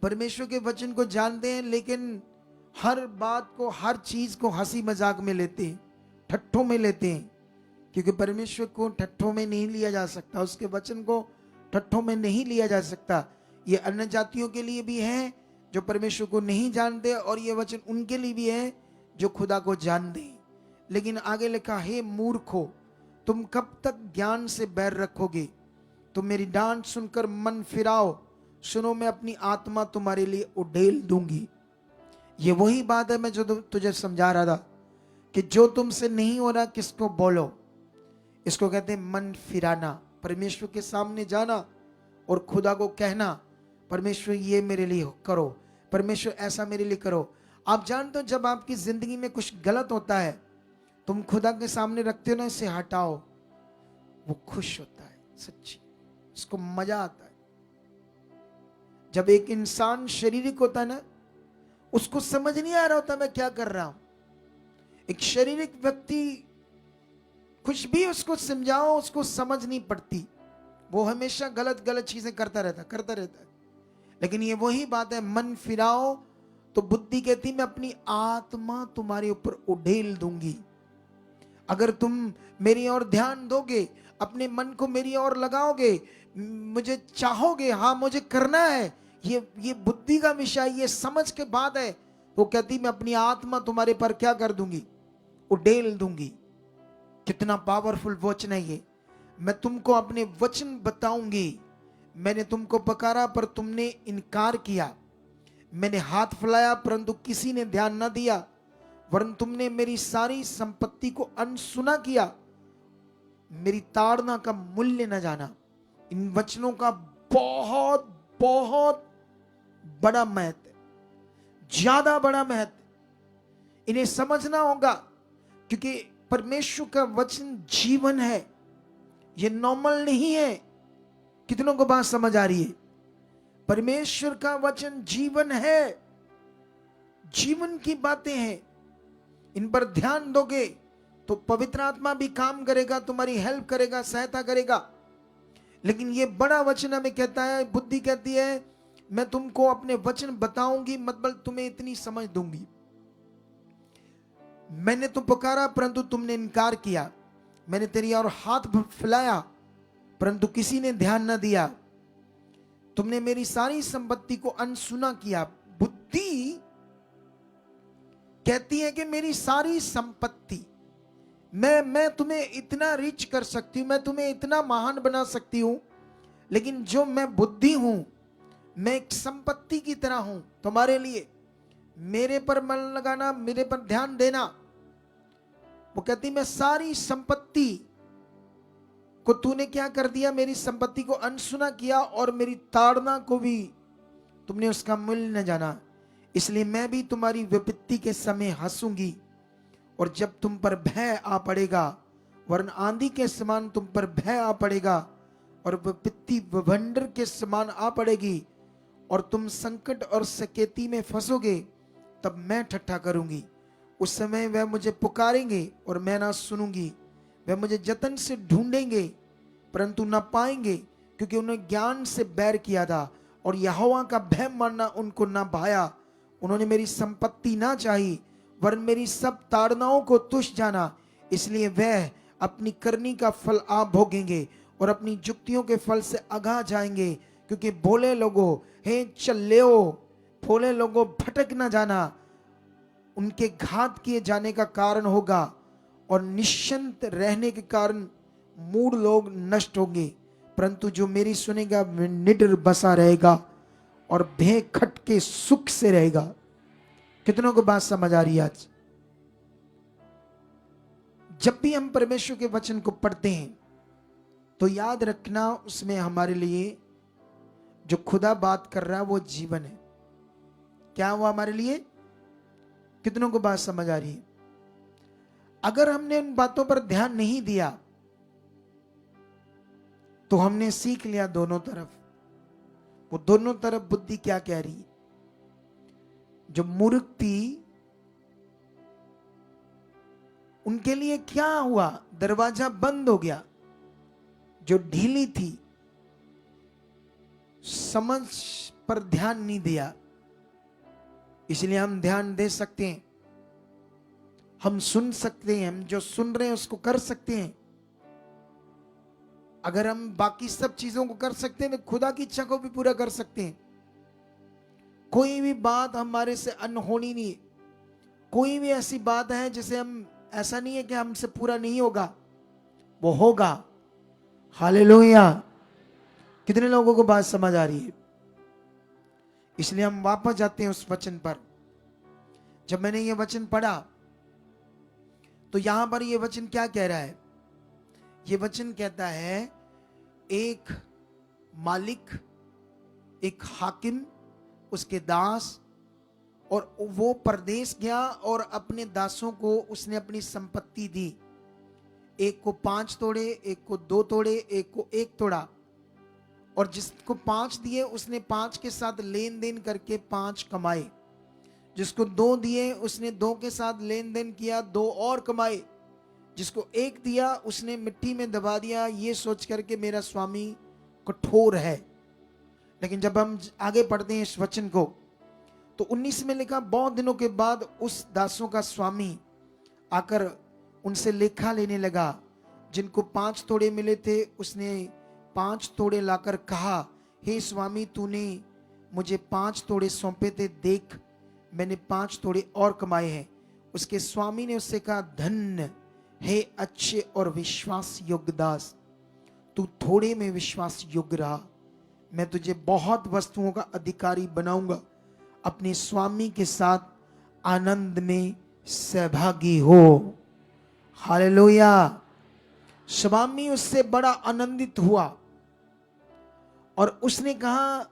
परमेश्वर के वचन को जानते हैं लेकिन हर बात को, हर चीज को हंसी मजाक में लेते हैं, ठट्ठों में लेते हैं। क्योंकि परमेश्वर को ठट्ठों में नहीं लिया जा सकता, उसके वचन को ठट्ठों में नहीं लिया जा सकता। ये अन्य जातियों के लिए भी है जो परमेश्वर को नहीं जानते, और ये वचन उनके लिए भी है जो खुदा को जानते हैं। लेकिन आगे लिखा, हे मूर्खो, तुम कब तक ज्ञान से बैर रखोगे? तुम मेरी डांट सुनकर मन फिराओ। सुनो, मैं अपनी आत्मा तुम्हारे लिए उड़ेल दूंगी। ये वही बात है मैं जो तुझे समझा रहा था कि जो तुमसे नहीं हो रहा किसको बोलो। इसको कहते हैं मन फिराना। परमेश्वर के सामने जाना और खुदा को कहना, परमेश्वर ये मेरे लिए करो, परमेश्वर ऐसा मेरे लिए करो। आप जानते हो जब आपकी जिंदगी में कुछ गलत होता है, तुम खुदा के सामने रखते हो ना, इसे हटाओ, वो खुश होता है सच्ची, उसको मजा आता है। जब एक इंसान शारीरिक होता है ना, उसको समझ नहीं आ रहा होता मैं क्या कर रहा हूं। एक शारीरिक व्यक्ति कुछ भी उसको समझाओ उसको समझ नहीं पड़ती, वो हमेशा गलत गलत चीजें करता रहता है। लेकिन ये वही बात है, मन फिराओ तो बुद्धि कहती मैं अपनी आत्मा तुम्हारे ऊपर उड़ेल दूंगी। अगर तुम मेरी ओर ध्यान दोगे, अपने मन को मेरी ओर लगाओगे, मुझे चाहोगे, हाँ मुझे करना है, ये बुद्धि का विषय, ये समझ के बाद है। वो कहती मैं अपनी आत्मा तुम्हारे पर क्या कर दूंगी? उड़ेल दूंगी। कितना पावरफुल वचन है ये। मैं तुमको अपने वचन बताऊंगी। मैंने तुमको पकारा पर तुमने इनकार किया, मैंने हाथ फैलाया परंतु किसी ने ध्यान न दिया, वरन तुमने मेरी सारी संपत्ति को अनसुना किया, मेरी ताड़ना का मूल्य न जाना। इन वचनों का बहुत बहुत बड़ा महत्व है, ज्यादा बड़ा महत्व। इन्हें समझना होगा क्योंकि परमेश्वर का वचन जीवन है, ये नॉर्मल नहीं है। कितनों को बात समझ आ रही है? परमेश्वर का वचन जीवन है, जीवन की बातें हैं। इन पर ध्यान दोगे तो पवित्र आत्मा भी काम करेगा, तुम्हारी हेल्प करेगा, सहायता करेगा। लेकिन ये बड़ा वचन हमें कहता है, बुद्धि कहती है मैं तुमको अपने वचन बताऊंगी, मतलब तुम्हें इतनी समझ दूंगी। मैंने तो पुकारा परंतु तुमने इनकार किया, मैंने तेरी और हाथ फैलाया परंतु किसी ने ध्यान न दिया, तुमने मेरी सारी संपत्ति को अनसुना किया। बुद्धि कहती है कि मेरी सारी संपत्ति, मैं तुम्हें इतना रिच कर सकती हूं, मैं तुम्हें इतना महान बना सकती हूं, लेकिन जो मैं बुद्धि हूं, मैं एक संपत्ति की तरह हूं तुम्हारे लिए। मेरे पर मन लगाना, मेरे पर ध्यान देना। वो कहती मैं सारी संपत्ति को तूने क्या कर दिया, मेरी संपत्ति को अनसुना किया और मेरी ताड़ना को भी तुमने उसका मूल्य न जाना। इसलिए मैं भी तुम्हारी विपत्ति के समय हंसूंगी, और जब तुम पर भय आ पड़ेगा, वरन आंधी के समान तुम पर भय आ पड़ेगा और विपत्ति विभंडर के समान आ पड़ेगी और तुम संकट और सकेती में फंसोगे, तब मैं ठट्ठा करूंगी। उस समय वह मुझे पुकारेंगे और मैं ना सुनूंगी। वह मुझे जतन से ढूंढेंगे परंतु ना पाएंगे, क्योंकि उन्होंने ज्ञान से बैर किया था और यहोवा का भय मानना उनको ना भाया। उन्होंने मेरी संपत्ति ना चाही, वरन मेरी सब ताड़नाओं को तुच्छ जाना। इसलिए वह अपनी करनी का फल आप भोगेंगे और अपनी जुक्तियों के फल से आगाह जाएंगे। क्योंकि भोले लोगों, हे चल्लेओ, भोले लोगों भटक ना जाना, उनके घात किए जाने का कारण होगा और निश्चिंत रहने के कारण मूढ़ लोग नष्ट होंगे। परंतु जो मेरी सुनेगा वह निडर बसा रहेगा और भय खट के सुख से रहेगा। कितनों को बात समझ आ रही है आज? जब भी हम परमेश्वर के वचन को पढ़ते हैं तो याद रखना, उसमें हमारे लिए जो खुदा बात कर रहा है वो जीवन है। क्या वो हमारे लिए? कितनों को बात समझ आ रही है? अगर हमने उन बातों पर ध्यान नहीं दिया तो हमने सीख लिया दोनों तरफ। वो दोनों तरफ बुद्धि क्या कह रही है? जो मूर्ख थी उनके लिए क्या हुआ? दरवाजा बंद हो गया। जो ढीली थी, समझ पर ध्यान नहीं दिया। इसलिए हम ध्यान दे सकते हैं, हम सुन सकते हैं, हम जो सुन रहे हैं उसको कर सकते हैं। अगर हम बाकी सब चीजों को कर सकते हैं तो खुदा की इच्छा को भी पूरा कर सकते हैं। कोई भी बात हमारे से अनहोनी नहीं है। कोई भी ऐसी बात है जिसे हम, ऐसा नहीं है कि हमसे पूरा नहीं होगा, वो होगा। हालेलुया। कितने लोगों को बात समझ आ रही है? इसलिए हम वापस जाते हैं उस वचन पर। जब मैंने ये वचन पढ़ा तो यहां पर ये वचन क्या कह रहा है? ये वचन कहता है एक मालिक, एक हाकिम, उसके दास, और वो परदेश गया और अपने दासों को उसने अपनी संपत्ति दी। एक को 5 तोड़े, एक को 2 तोड़े, एक को 1 तोड़ा, और जिसको 5 दिए उसने 5 के साथ लेन देन करके 5 कमाए। जिसको 2 दिए उसने 2 के साथ लेन देन किया, 2 और कमाए। जिसको 1 दिया उसने मिट्टी में दबा दिया, ये सोच करके मेरा स्वामी कठोर है। लेकिन जब हम आगे पढ़ते हैं इस वचन को तो 19 में लिखा, बहुत दिनों के बाद उस दासों का स्वामी आकर उनसे लेखा लेने लगा। जिनको 5 तोड़े मिले थे उसने 5 तोड़े लाकर कहा, हे स्वामी, तूने मुझे 5 तोड़े सौंपे थे, देख मैंने 5 तोड़े और कमाए हैं। उसके स्वामी ने उससे कहा, धन्य हे अच्छे और विश्वास योग्य दास, तू थोड़े में विश्वास योग्य रहा, मैं तुझे बहुत वस्तुओं का अधिकारी बनाऊंगा। अपने स्वामी के साथ आनंद में सहभागी हो। हालेलुया। स्वामी उससे बड़ा आनंदित हुआ और उसने कहा,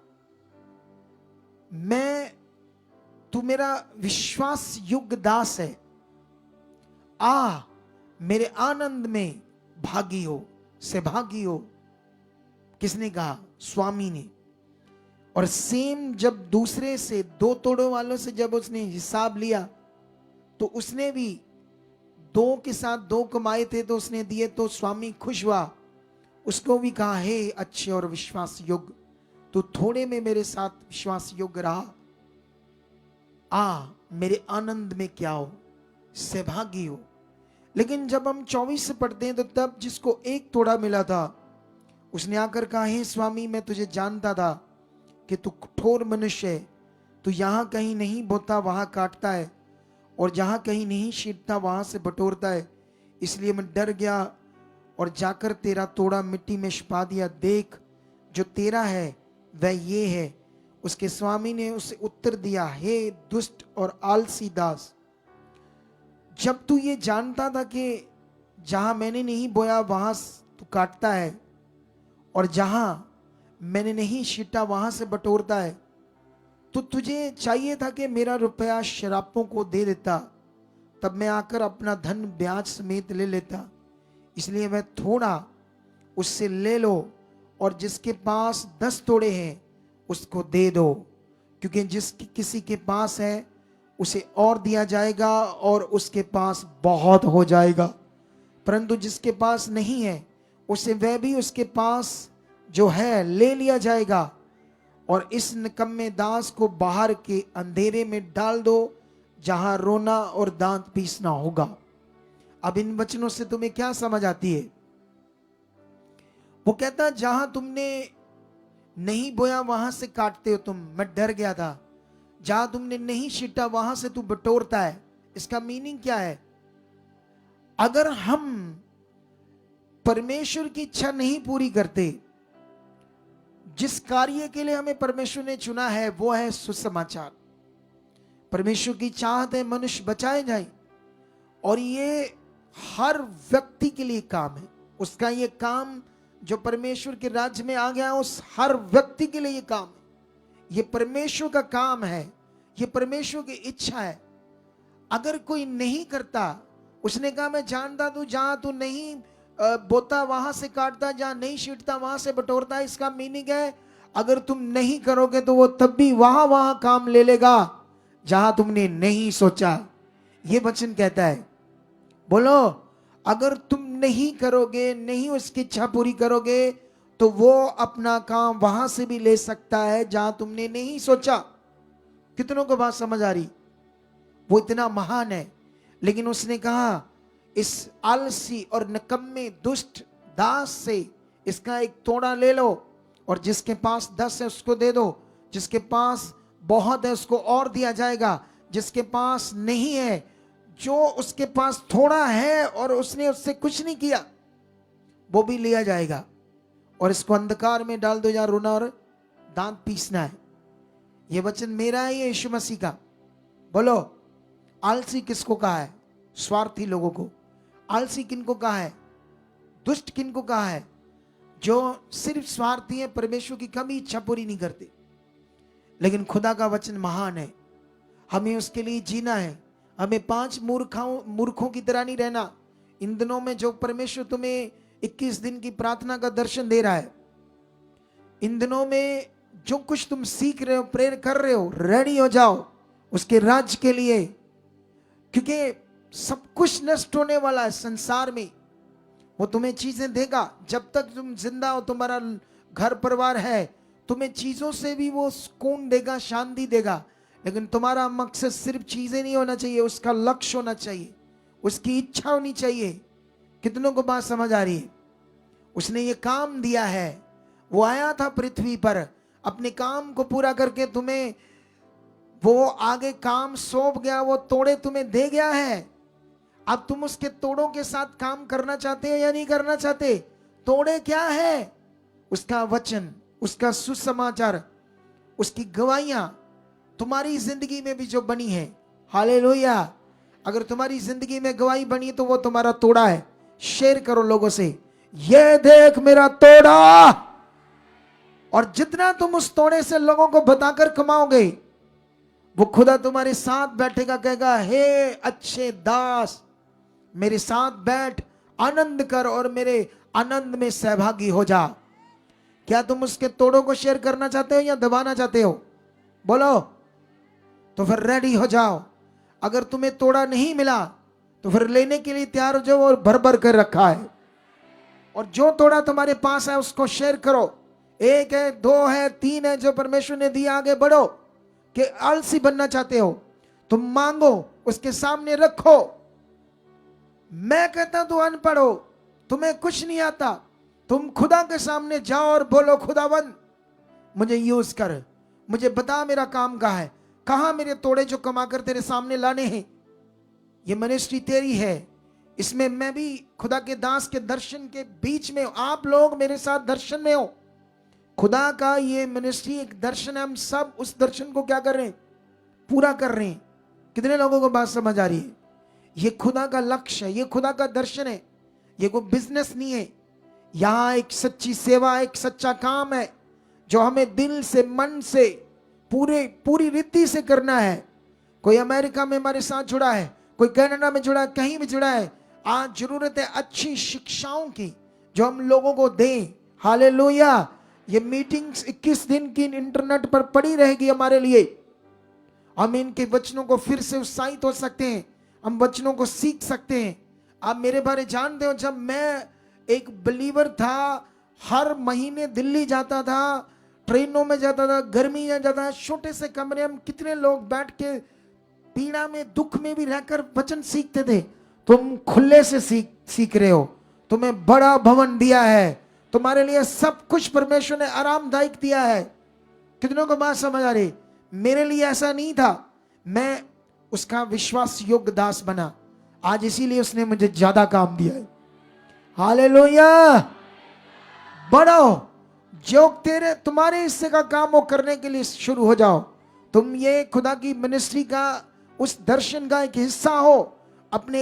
तू मेरा विश्वास योग्य दास है, आ मेरे आनंद में भागी हो, सहभागी हो। किसने कहा? स्वामी ने। और सेम जब दूसरे से 2 तोड़ों वालों से जब उसने हिसाब लिया तो उसने भी 2 के साथ 2 कमाए थे तो उसने दिए, तो स्वामी खुश हुआ उसको भी कहा, हे अच्छे और विश्वास योग्य, तू थोड़े में मेरे साथ विश्वास योग्य रहा, आ मेरे आनंद में क्या हो, सहभागी हो। लेकिन जब हम 24 से पढ़ते हैं तो तब जिसको एक तोड़ा मिला था उसने आकर कहा, हे स्वामी मैं तुझे जानता था कि तू कठोर मनुष्य है, तू यहाँ कहीं नहीं बोता वहां काटता है, और जहां कहीं नहीं छींटता वहां से बटोरता है, इसलिए मैं डर गया और जाकर तेरा तोड़ा मिट्टी में छिपा दिया। देख जो तेरा है वह ये है। उसके स्वामी ने उसे उत्तर दिया, हे दुष्ट और आलसी दास, जब तू ये जानता था कि जहां मैंने नहीं बोया वहां तू काटता है, और जहां मैंने नहीं छींटा वहां से बटोरता है, तो तुझे चाहिए था कि मेरा रुपया शराबों को दे देता, तब मैं आकर अपना धन ब्याज समेत ले लेता। इसलिए वह थोड़ा उससे ले लो, और जिसके पास 10 तोड़े हैं उसको दे दो, क्योंकि जिसकी किसी के पास है उसे और दिया जाएगा और उसके पास बहुत हो जाएगा, परंतु जिसके पास नहीं है उसे वह भी उसके पास जो है ले लिया जाएगा। और इस निकम्मे दास को बाहर के अंधेरे में डाल दो, जहां रोना और दांत पीसना होगा। अब इन वचनों से तुम्हें क्या समझ आती है? वो कहता, जहां तुमने नहीं बोया वहां से काटते हो तुम, मैं डर गया था। जहां तुमने नहीं छींटा वहां से तू बटोरता है। इसका मीनिंग क्या है? अगर हम परमेश्वर की इच्छा नहीं पूरी करते, जिस कार्य के लिए हमें परमेश्वर ने चुना है वो है सुसमाचार। परमेश्वर की चाहत है मनुष्य बचाए जाए, और ये हर व्यक्ति के लिए काम है। उसका ये काम जो परमेश्वर के राज्य में आ गया, उस हर व्यक्ति के लिए ये काम है। ये परमेश्वर का काम है, ये परमेश्वर की इच्छा है। अगर कोई नहीं करता, उसने कहा मैं जानता तू जहां तू नहीं बोता वहां से काटता, जहां नहीं छींटता वहां से बटोरता। इसका मीनिंग है अगर तुम नहीं करोगे तो वो तब भी वहां काम ले लेगा जहां तुमने नहीं सोचा। ये वचन कहता है, बोलो, अगर तुम नहीं करोगे, नहीं उसकी इच्छा पूरी करोगे, तो वो अपना काम वहां से भी ले सकता है जहां तुमने नहीं सोचा। कितनों को बात समझ आ रही? वो इतना महान है, लेकिन उसने कहा इस आलसी और निकम्मे दुष्ट दास से इसका एक तोड़ा ले लो, और जिसके पास 10 है उसको दे दो, जिसके पास बहुत है उसको और दिया जाएगा, जिसके पास नहीं है, जो उसके पास थोड़ा है और उसने उससे कुछ नहीं किया, वो भी लिया जाएगा। और इसको अंधकार में डाल दो जहां रोना और दांत पीसना है। ये वचन मेरा है, ये यीशु मसीह का। बोलो, आलसी किसको कहा है? स्वार्थी लोगों को। आलसी किनको कहा है? दुष्ट किनको कहा है? जो सिर्फ स्वार्थी है, परमेश्वर की कभी इच्छा पूरी नहीं करते। लेकिन खुदा का वचन महान है, हमें उसके लिए जीना है। हमें 5 मूर्खों की तरह नहीं रहना। इन दिनों में जो परमेश्वर तुम्हें 21 दिन की प्रार्थना का दर्शन दे रहा है, इन दिनों में जो कुछ तुम सीख रहे हो, प्रेयर कर रहे हो, रेडी हो जाओ उसके राज्य के लिए, क्योंकि सब कुछ नष्ट होने वाला है संसार में। वो तुम्हें चीजें देगा जब तक तुम जिंदा हो, तुम्हारा घर परिवार है, तुम्हें चीजों से भी वो सुकून देगा, शांति देगा। लेकिन तुम्हारा मकसद सिर्फ चीजें नहीं होना चाहिए, उसका लक्ष्य होना चाहिए, उसकी इच्छा होनी चाहिए। कितनों को बात समझ आ रही है? उसने ये काम दिया है, वो आया था पृथ्वी पर अपने काम को पूरा करके, तुम्हें वो आगे काम सौंप गया, वो तोड़े तुम्हें दे गया है। अब तुम उसके तोड़ों के साथ काम करना चाहते हो या नहीं करना चाहते? तोड़े क्या है? उसका वचन, उसका सुसमाचार, उसकी गवाहियां तुम्हारी जिंदगी में भी जो बनी है। हालेलुया! अगर तुम्हारी जिंदगी में गवाही बनी तो वो तुम्हारा तोड़ा है। शेयर करो लोगों से, ये देख मेरा तोड़ा। और जितना तुम उस तोड़े से लोगों को बताकर कमाओगे, वो खुदा तुम्हारे साथ बैठेगा, कहेगा, हे अच्छे दास, मेरे साथ बैठ, आनंद कर और मेरे आनंद में सहभागी हो जा। क्या तुम उसके तोड़ों को शेयर करना चाहते हो या दबाना चाहते हो? बोलो, तो फिर रेडी हो जाओ। अगर तुम्हें तोड़ा नहीं मिला तो फिर लेने के लिए तैयार हो जाओ, और भर भर कर रखा है। और जो थोड़ा तुम्हारे पास है उसको शेयर करो। 1 है, 2 है, 3 है जो परमेश्वर ने दिया, आगे बढ़ो। कि आलसी बनना चाहते हो तुम मांगो, उसके सामने रखो। मैं कहता तू अनपढ़ हो, तुम्हें कुछ नहीं आता, तुम खुदा के सामने जाओ और बोलो खुदावन मुझे यूज कर, मुझे बता मेरा काम कहाँ है, कहाँ मेरे तोड़े जो कमाकर तेरे सामने लाने हैं। ये मिनिस्ट्री तेरी है, इसमें मैं भी खुदा के दास के दर्शन के बीच में, आप लोग मेरे साथ दर्शन में हो। खुदा का ये मिनिस्ट्री एक दर्शन है, हम सब उस दर्शन को क्या कर रहे हैं, पूरा कर रहे हैं। कितने लोगों को बात समझ आ रही है? ये खुदा का लक्ष्य है, ये खुदा का दर्शन है, ये कोई बिजनेस नहीं है। यहां एक सच्ची सेवा, एक सच्चा काम है जो हमें दिल से, मन से, पूरी रीति से करना है। कोई अमेरिका में हमारे साथ जुड़ा है, कोई कनाडा में जुड़ा है, कहीं भी जुड़ा है। आज जरूरत है अच्छी शिक्षाओं की जो हम लोगों को दें। हालेलुया। ये मीटिंग्स 21 दिन की इंटरनेट पर पड़ी रहेगी हमारे लिए। हम इनके वचनों को फिर से उत्साहित हो सकते हैं, हम वचनों को सीख सकते हैं। आप मेरे बारे जानते हो, जब मैं एक बिलीवर था, हर महीने दिल्ली जाता था, ट्रेनों में जाता था, गर्मी में जाता था, छोटे से कमरे, हम कितने लोग बैठ के पीड़ा में, दुख में भी रहकर वचन सीखते थे। तुम खुले से सीख रहे हो, तुम्हें बड़ा भवन दिया है, तुम्हारे लिए सब कुछ परमेश्वर ने आरामदायक दिया है। कितनों को बात समझ आ रही? मेरे लिए ऐसा नहीं था, मैं उसका विश्वास योग्य दास बना, आज इसीलिए उसने मुझे ज्यादा काम दिया है। हालेलुया। बढ़ो, जो तुम्हारे हिस्से का काम वो करने के लिए शुरू हो जाओ। तुम ये खुदा की मिनिस्ट्री का, उस दर्शन का एक हिस्सा हो। अपने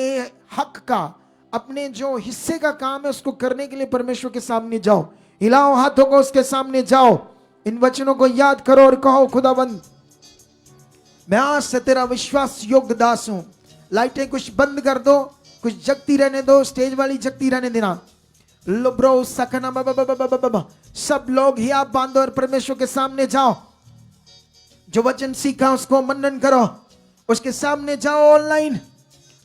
हक का, अपने जो हिस्से का काम है उसको करने के लिए परमेश्वर के सामने जाओ। हिलाओ हाथों को, उसके सामने जाओ, इन वचनों को याद करो और कहो खुदाबंद मैं आज से तेरा विश्वास योग्य दास हूं। लाइटें कुछ बंद कर दो, कुछ जगती रहने दो, स्टेज वाली जगती रहने देना। ब्रो सकना बाबा, सब लोग ही आप बांधो और परमेश्वर के सामने जाओ। जो वचन सीखा उसको मनन करो, उसके सामने जाओ। ऑनलाइन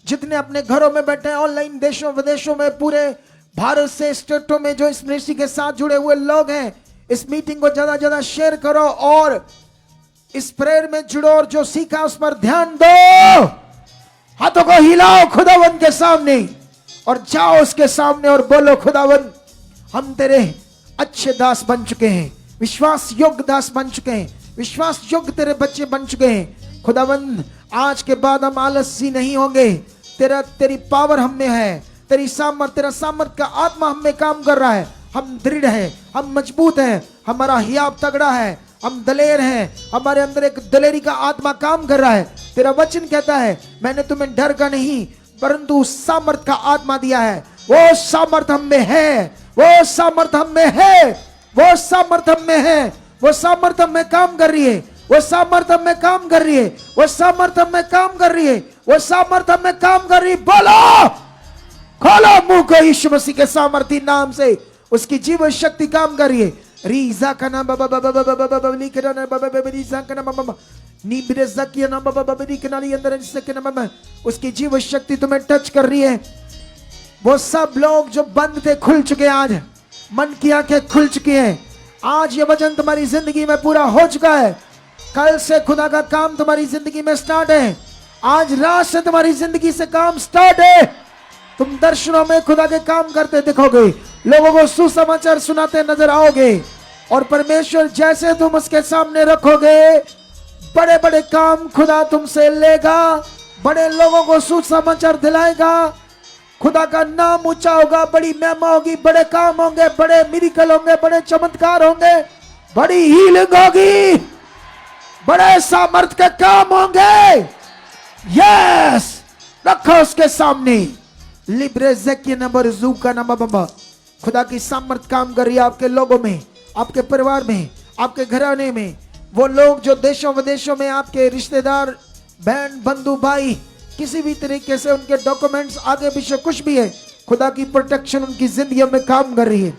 जितने अपने घरों में बैठे हैं, ऑनलाइन देशों विदेशों में, पूरे भारत से स्टेटों में जो इस मिनिस्ट्री के साथ जुड़े हुए लोग हैं, इस मीटिंग को ज्यादा ज्यादा शेयर करो और इस प्रेयर में जुड़ो और जो सीखा उस पर ध्यान दो। हाथों को हिलाओ खुदावन के सामने और जाओ उसके सामने और बोलो खुदावन हम तेरे अच्छे दास बन चुके हैं, विश्वास योग्य दास बन चुके हैं, विश्वास योग्य तेरे बच्चे बन चुके हैं। खुदावन आज के बाद हम आलसी नहीं होंगे। तेरी पावर हम में है, तेरा सामर्थ का आत्मा हम में काम कर रहा है। हम दृढ़ है, हम मजबूत है, हमारा हियाब तगड़ा है, हम दलेर हैं, हमारे अंदर एक दलेरी का आत्मा काम कर रहा है। तेरा वचन कहता है मैंने तुम्हें डर का नहीं परंतु सामर्थ का आत्मा दिया है। वो सामर्थ हम में है, वो सामर्थ हम में है, वो सामर्थ हम में है, वो सामर्थ हम में काम कर रही है, वो सामर्थ हम में काम कर रही है, वो सामर्थ हम में काम कर रही है, वो सामर्थ हम में काम कर रही है। बोलो, खोलो मुंह को यीशु मसीह के सामर्थी नाम से, उसकी जीवन शक्ति काम कर रही है। रीजा का नाम बाबा बाबा बाबा बाबा बाबा लिखना ना बाबा बाबा रीजा का नाम बाबा नीब्रेजा की नाम बाबा बाबा लिखना ली अंदर जिससे के नाम उसकी जीवन शक्ति तुम्हें टच कर रही है। वो सब लोग जो बंद थे खुल चुके हैं, आज मन की आंखें खुल चुकी हैं। आज ये वचन तुम्हारी जिंदगी में पूरा हो चुका है। कल से खुदा का काम तुम्हारी जिंदगी में स्टार्ट है। आज रात से तुम्हारी जिंदगी से काम स्टार्ट है। तुम दर्शनों में खुदा के काम करते दिखोगे, लोगों को सुसमाचार सुनाते नजर आओगे और परमेश्वर जैसे तुम उसके सामने रखोगे बड़े बड़े काम खुदा तुमसे लेगा, बड़े लोगों को सुसमाचार दिलाएगा। खुदा का नाम ऊंचा होगा, बड़ी महिमा होगी, बड़े काम होंगे, बड़े मिरेकल होंगे, बड़े चमत्कार होंगे, बड़ी हीलिंग होगी, बड़े सामर्थ के काम होंगे। यस, रखो उसके सामने। लिब्रे ज़की नंबर जू का नंबर बाबा, खुदा की सामर्थ काम कर रही है आपके लोगों में, आपके परिवार में, आपके घराने में। वो लोग जो देशों विदेशों में, आपके रिश्तेदार, बहन, बंधु, भाई, किसी भी तरीके से उनके डॉक्यूमेंट्स आगे पीछे कुछ भी है, खुदा की प्रोटेक्शन उनकी जिंदगियों में काम कर रही है।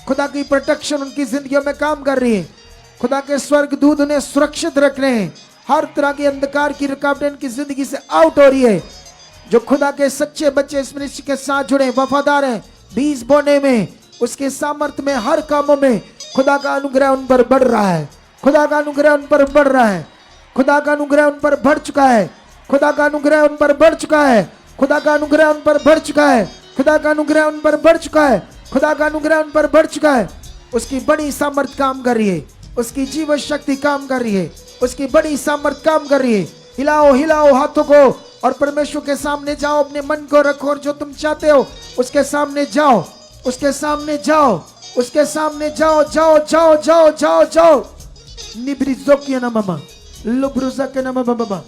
खुदा की प्रोटेक्शन उनकी जिंदगियों में काम कर रही है। खुदा के स्वर्गदूत उन्हें सुरक्षित रख रहे हैं। हर तरह की अंधकार की रुकावटें उनकी जिंदगी से आउट हो रही है। जो खुदा के सच्चे बच्चे इस मिनिस्ट्री के साथ जुड़े, वफादार हैं, बीज बोने में, उसके सामर्थ्य में, हर कामों में खुदा का अनुग्रह उन पर बढ़ रहा है। खुदा का अनुग्रह उन पर बढ़ रहा है। खुदा का अनुग्रह उन पर बढ़ चुका है। खुदा का अनुग्रह उन पर बढ़ चुका है। खुदा का अनुग्रह उन पर बढ़ चुका है। खुदा का अनुग्रह उन पर बढ़ चुका है। खुदा का अनुग्रह उन पर बढ़ चुका है। उसकी बड़ी सामर्थ काम कर रही है। उसकी जीवन शक्ति काम कर रही है। उसकी बड़ी सामर्थ काम कर रही है। हिलाओ हिलाओ हाथों को और परमेश्वर के सामने जाओ। अपने मन को रखो और जो तुम चाहते हो उसके सामने जाओ। उसके सामने जाओ। उसके सामने जाओ। जाओ जाओ जाओ जाओ जाओ। निब्रिजो की ना मामा लुब्रुजा के ना मामा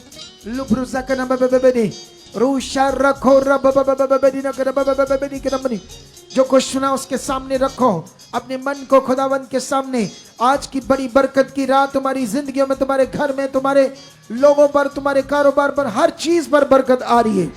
लुब्रुजा के ना बेबेबेदी रूशा रखो रबेबेबेदी ना बेबेबेदी के नमनी। जो कुछ सुना उसके सामने रखो। अपने मन को खुदावंद के सामने। आज की बड़ी बरकत की रात तुम्हारी जिंदगियों में, तुम्हारे घर में, तुम्हारे लोगों पर, तुम्हारे कारोबार पर, हर चीज पर बरकत आ रही है।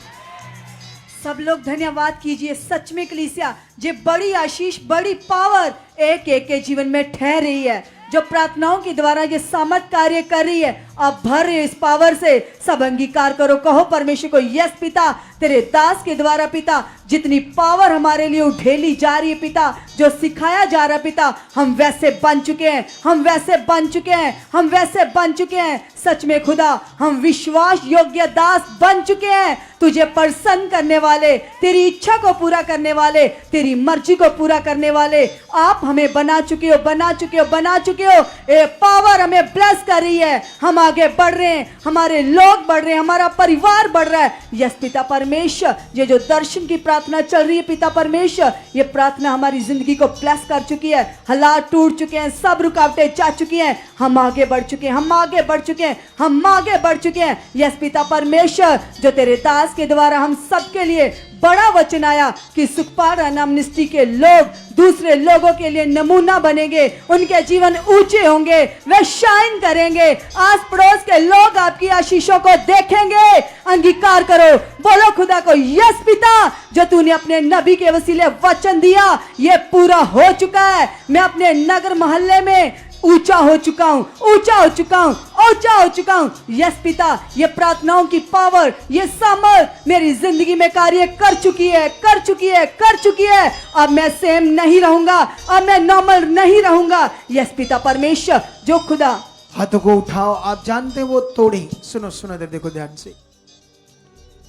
सब लोग धन्यवाद कीजिए। सच में कलीसिया ये बड़ी आशीष, बड़ी पावर एक एक के जीवन में ठहर रही है। जो प्रार्थनाओं के द्वारा ये सामर्थ कार्य कर रही है, आप भर रहे इस पावर से। सब अंगीकार करो, कहो परमेश्वर को, यस पिता, तेरे दास के द्वारा पिता जितनी पावर हमारे लिए उठेली जा रही है पिता, जो सिखाया जा रहा है पिता, हम वैसे बन चुके हैं। हम वैसे बन चुके हैं। हम वैसे बन चुके हैं। सच में खुदा हम विश्वास योग्य दास बन चुके हैं। तुझे प्रसन्न करने वाले, तेरी इच्छा को पूरा करने वाले, तेरी मर्जी को पूरा करने वाले आप हमें बना चुके हो, बना चुके हो, बना चुके हो। ये पावर हमें ब्लेस कर रही है। हम आगे बढ़ रहे हैं। हमारे लोग बढ़ रहे हैं। हमारा परिवार बढ़ रहा है। यस पिता परमेश्वर, ये जो दर्शन की प्रार्थना चल रही है पिता परमेश्वर, ये प्रार्थना हमारी जिंदगी को ब्लेस कर चुकी है। हालात टूट चुके हैं। सब रुकावटें जा चुकी हैं। हम आगे बढ़ चुके हैं। हम आगे बढ़ चुके हैं। हम आगे बढ़ चुके हैं। यस पिता परमेश्वर, जो तेरे दास के द्वारा हम सबके लिए बड़ा वचन आया कि सुखपाल एमनेस्टी के लोग दूसरे लोगों के लिए नमूना बनेंगे। उनके जीवन ऊंचे होंगे। वे शाइन करेंगे। आस पड़ोस के लोग आपकी आशीषों को देखेंगे। अंगीकार करो, बोलो खुदा को, यस पिता, जो तूने अपने नबी के वसीले वचन दिया ये पूरा हो चुका है। मैं अपने नगर मोहल्ले में ऊंचा हो चुका हूं, ऊंचा हो चुका हूं, ऊंचा हो चुका हूं। यस पिता, ये प्रार्थनाओं की पावर, ये सामर्थ मेरी जिंदगी में कार्य कर चुकी है, कर चुकी है, कर चुकी है। अब मैं सेम नहीं रहूंगा। अब मैं नॉर्मल नहीं रहूंगा। यस पिता परमेश्वर, जो खुदा हाथों को उठाओ। आप जानते हैं वो तोड़ी। सुनो सुनो इधर देखो ध्यान से।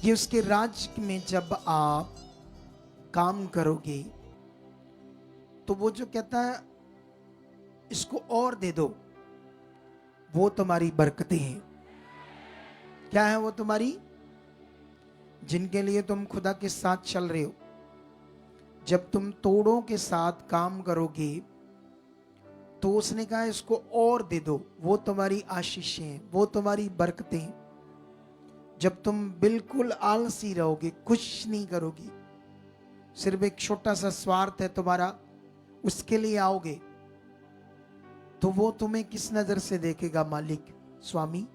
ये उसके राज्य में जब आप काम करोगे तो वो जो कहता है इसको और दे दो, वो तुम्हारी बरकतें हैं। क्या है वो तुम्हारी? जिनके लिए तुम खुदा के साथ चल रहे हो, जब तुम तोड़ों के साथ काम करोगे तो उसने कहा इसको और दे दो, वो तुम्हारी आशीषें हैं, वो तुम्हारी बरकतें हैं। जब तुम बिल्कुल आलसी रहोगे, कुछ नहीं करोगे, सिर्फ एक छोटा सा स्वार्थ है तुम्हारा, उसके लिए आओगे, तो वो तुम्हें किस नजर से देखेगा? मालिक, स्वामी,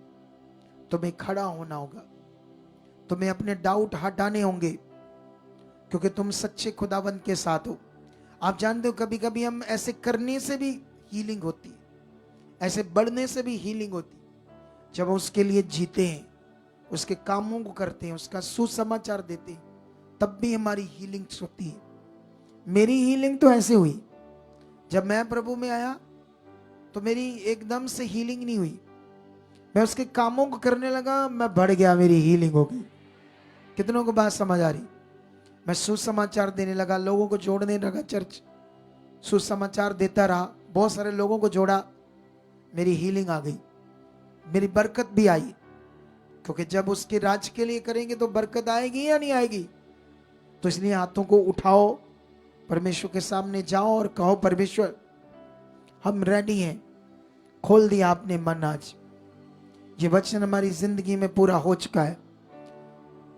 तुम्हें खड़ा होना होगा। तुम्हें अपने डाउट हटाने होंगे, क्योंकि तुम सच्चे खुदावंत के साथ हो। आप जानते हो कभी कभी हम ऐसे करने से भी हीलिंग होती है, ऐसे बढ़ने से भी हीलिंग होती है। जब हम उसके लिए जीते हैं, उसके कामों को करते हैं, उसका सुसमाचार देते हैं, तब भी हमारी हीलिंग होती है। मेरी हीलिंग तो ऐसे हुई, जब मैं प्रभु में आया तो मेरी एकदम से हीलिंग नहीं हुई। मैं उसके कामों को करने लगा, मैं बढ़ गया, मेरी हीलिंग हो गई। कितनों को बात समझ आ रही? मैं सुसमाचार देने लगा, लोगों को जोड़ने लगा। चर्च सुसमाचार देता रहा, बहुत सारे लोगों को जोड़ा, मेरी हीलिंग आ गई, मेरी बरकत भी आई। क्योंकि जब उसके राज के लिए करेंगे तो बरकत आएगी या नहीं आएगी? तो इसलिए हाथों को उठाओ, परमेश्वर के सामने जाओ और कहो, परमेश्वर हम रेडी हैं। खोल दिया आपने मन। आज ये वचन हमारी जिंदगी में पूरा हो चुका है।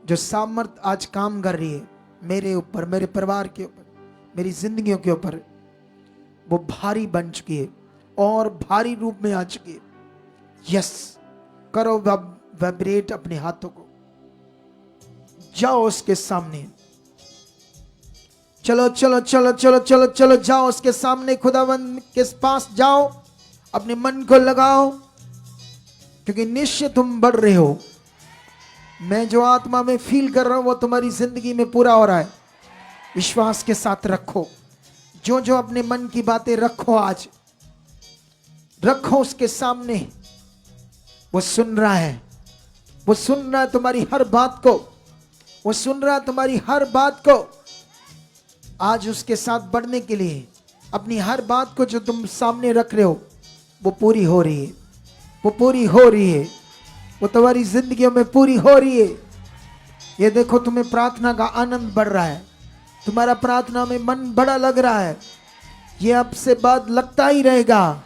जो सामर्थ आज काम कर रही है मेरे ऊपर, मेरे परिवार के ऊपर, मेरी जिंदगियों के ऊपर, वो भारी बन चुकी है और भारी रूप में आ चुकी है। यस, करो वाइब्रेट अपने हाथों को, जाओ उसके सामने, चलो चलो चलो चलो चलो चलो, जाओ उसके सामने, खुदावंद के पास जाओ, अपने मन को लगाओ, क्योंकि निश्चय तुम बढ़ रहे हो। मैं जो आत्मा में फील कर रहा हूं वो तुम्हारी जिंदगी में पूरा हो रहा है। विश्वास के साथ रखो, जो जो अपने मन की बातें रखो, आज रखो उसके सामने। वो सुन रहा है, वो सुन रहा है तुम्हारी हर बात को, वो सुन रहा है तुम्हारी हर बात को। आज उसके साथ बढ़ने के लिए अपनी हर बात को जो तुम सामने रख रहे हो वो पूरी हो रही है, वो पूरी हो रही है, वो तुम्हारी जिंदगियों में पूरी हो रही है। ये देखो तुम्हें प्रार्थना का आनंद बढ़ रहा है, तुम्हारा प्रार्थना में मन बड़ा लग रहा है। ये अब से बाद लगता ही रहेगा।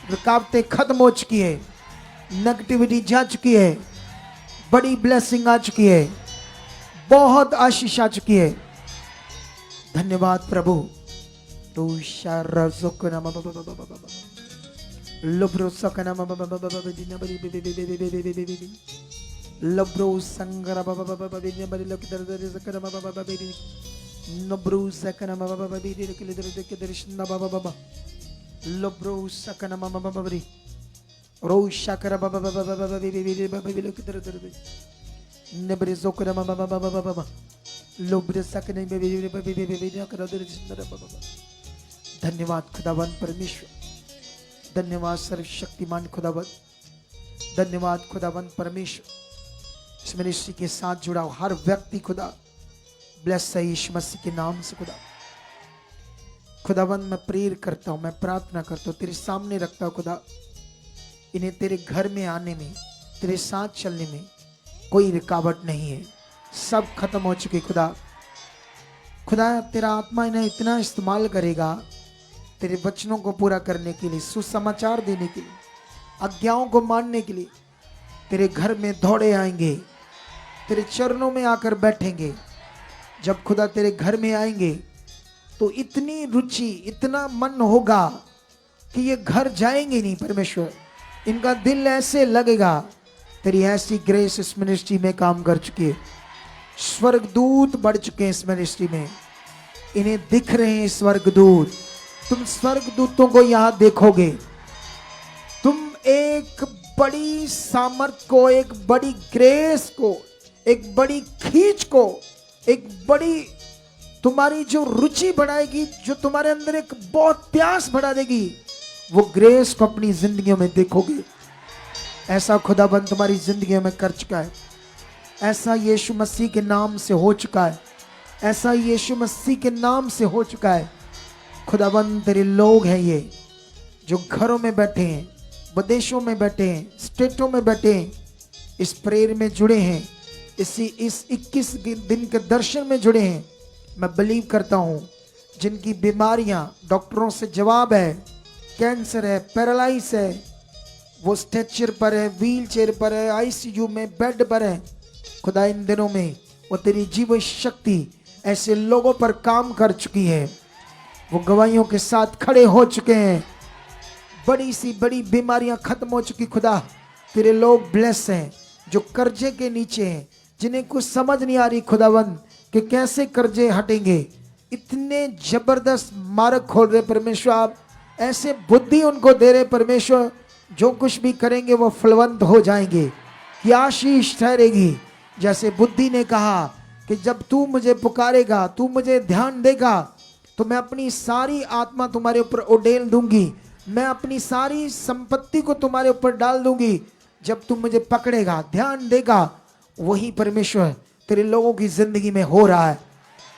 रुकावटें खत्म हो चुकी है, नेगेटिविटी जा चुकी है, बड़ी ब्लेसिंग आ चुकी है, बहुत आशीष आ चुकी है। धन्यवाद प्रभु। तो लब्रो सकना लब्रो संगरा नब्रो सकना लब्रो सकना रो शकरा नब्रे जोकरा लब्रे सकने धन्यवाद खुदावन परमेश्वर, धन्यवाद सर्वशक्तिमान खुदावन, धन्यवाद खुदावन परमेश्वर। इस मिनिस्ट्री के साथ जुड़ा हुआ हर व्यक्ति खुदा ब्लेस है यीशु मसीह के नाम से। खुदावन मैं प्रेयर करता हूँ, मैं प्रार्थना करता हूँ, तेरे सामने रखता हूँ खुदा। इन्हें तेरे घर में आने में, तेरे साथ चलने में कोई रुकावट नहीं है, सब खत्म हो चुके खुदा। खुदा तेरा आत्मा इन्हें इतना इस्तेमाल करेगा तेरे वचनों को पूरा करने के लिए, सुसमाचार देने के लिए, आज्ञाओं को मानने के लिए। तेरे घर में दौड़े आएंगे, तेरे चरणों में आकर बैठेंगे। जब खुदा तेरे घर में आएंगे तो इतनी रुचि, इतना मन होगा कि ये घर जाएंगे नहीं परमेश्वर। इनका दिल ऐसे लगेगा। तेरी ऐसी ग्रेस इस मिनिस्ट्री में काम कर चुकी है। स्वर्गदूत बढ़ चुके हैं इस मिनिस्ट्री में, इन्हें दिख रहे हैं स्वर्गदूत। तुम स्वर्गदूतों को यहां देखोगे। तुम एक बड़ी सामर्थ को, एक बड़ी ग्रेस को, एक बड़ी खींच को, एक बड़ी तुम्हारी जो रुचि बढ़ाएगी, जो तुम्हारे अंदर एक बहुत प्यास बढ़ा देगी, वो ग्रेस को अपनी जिंदगियों में देखोगे। ऐसा खुदाबंद तुम्हारी जिंदगियों में कर चुका है। ऐसा यीशु मसीह के नाम से हो चुका है। ऐसा यीशु मसीह के नाम से हो चुका है। खुदाबंद तेरे लोग हैं ये, जो घरों में बैठे हैं, विदेशों में बैठे हैं, स्टेटों में बैठे हैं, इस प्रेयर में जुड़े हैं, इस 21 दिन के दर्शन में जुड़े हैं। मैं बिलीव करता हूँ जिनकी बीमारियां डॉक्टरों से जवाब है, कैंसर है, पैरालाइज है, वो स्ट्रेचर पर है, व्हील चेयर पर है, आईसीयू में बेड पर है। खुदा इन दिनों में वो तेरी जीव शक्ति ऐसे लोगों पर काम कर चुकी है। वो गवाहियों के साथ खड़े हो चुके हैं। बड़ी सी बड़ी बीमारियां खत्म हो चुकी। खुदा तेरे लोग ब्लेस हैं जो कर्जे के नीचे हैं, जिन्हें कुछ समझ नहीं आ रही खुदावंद कि कैसे कर्जे हटेंगे। इतने जबरदस्त मार्ग खोल रहे परमेश्वर, आप ऐसे बुद्धि उनको दे रहे परमेश्वर, जो कुछ भी करेंगे वो फलवंत हो जाएंगे। ये आशीष ठहरेगी। जैसे बुद्धि ने कहा कि जब तू मुझे पुकारेगा, तू मुझे ध्यान देगा, तो मैं अपनी सारी आत्मा तुम्हारे ऊपर उड़ेल दूंगी, मैं अपनी सारी संपत्ति को तुम्हारे ऊपर डाल दूंगी। जब तुम मुझे पकड़ेगा, ध्यान देगा। वही परमेश्वर तेरे लोगों की जिंदगी में हो रहा है।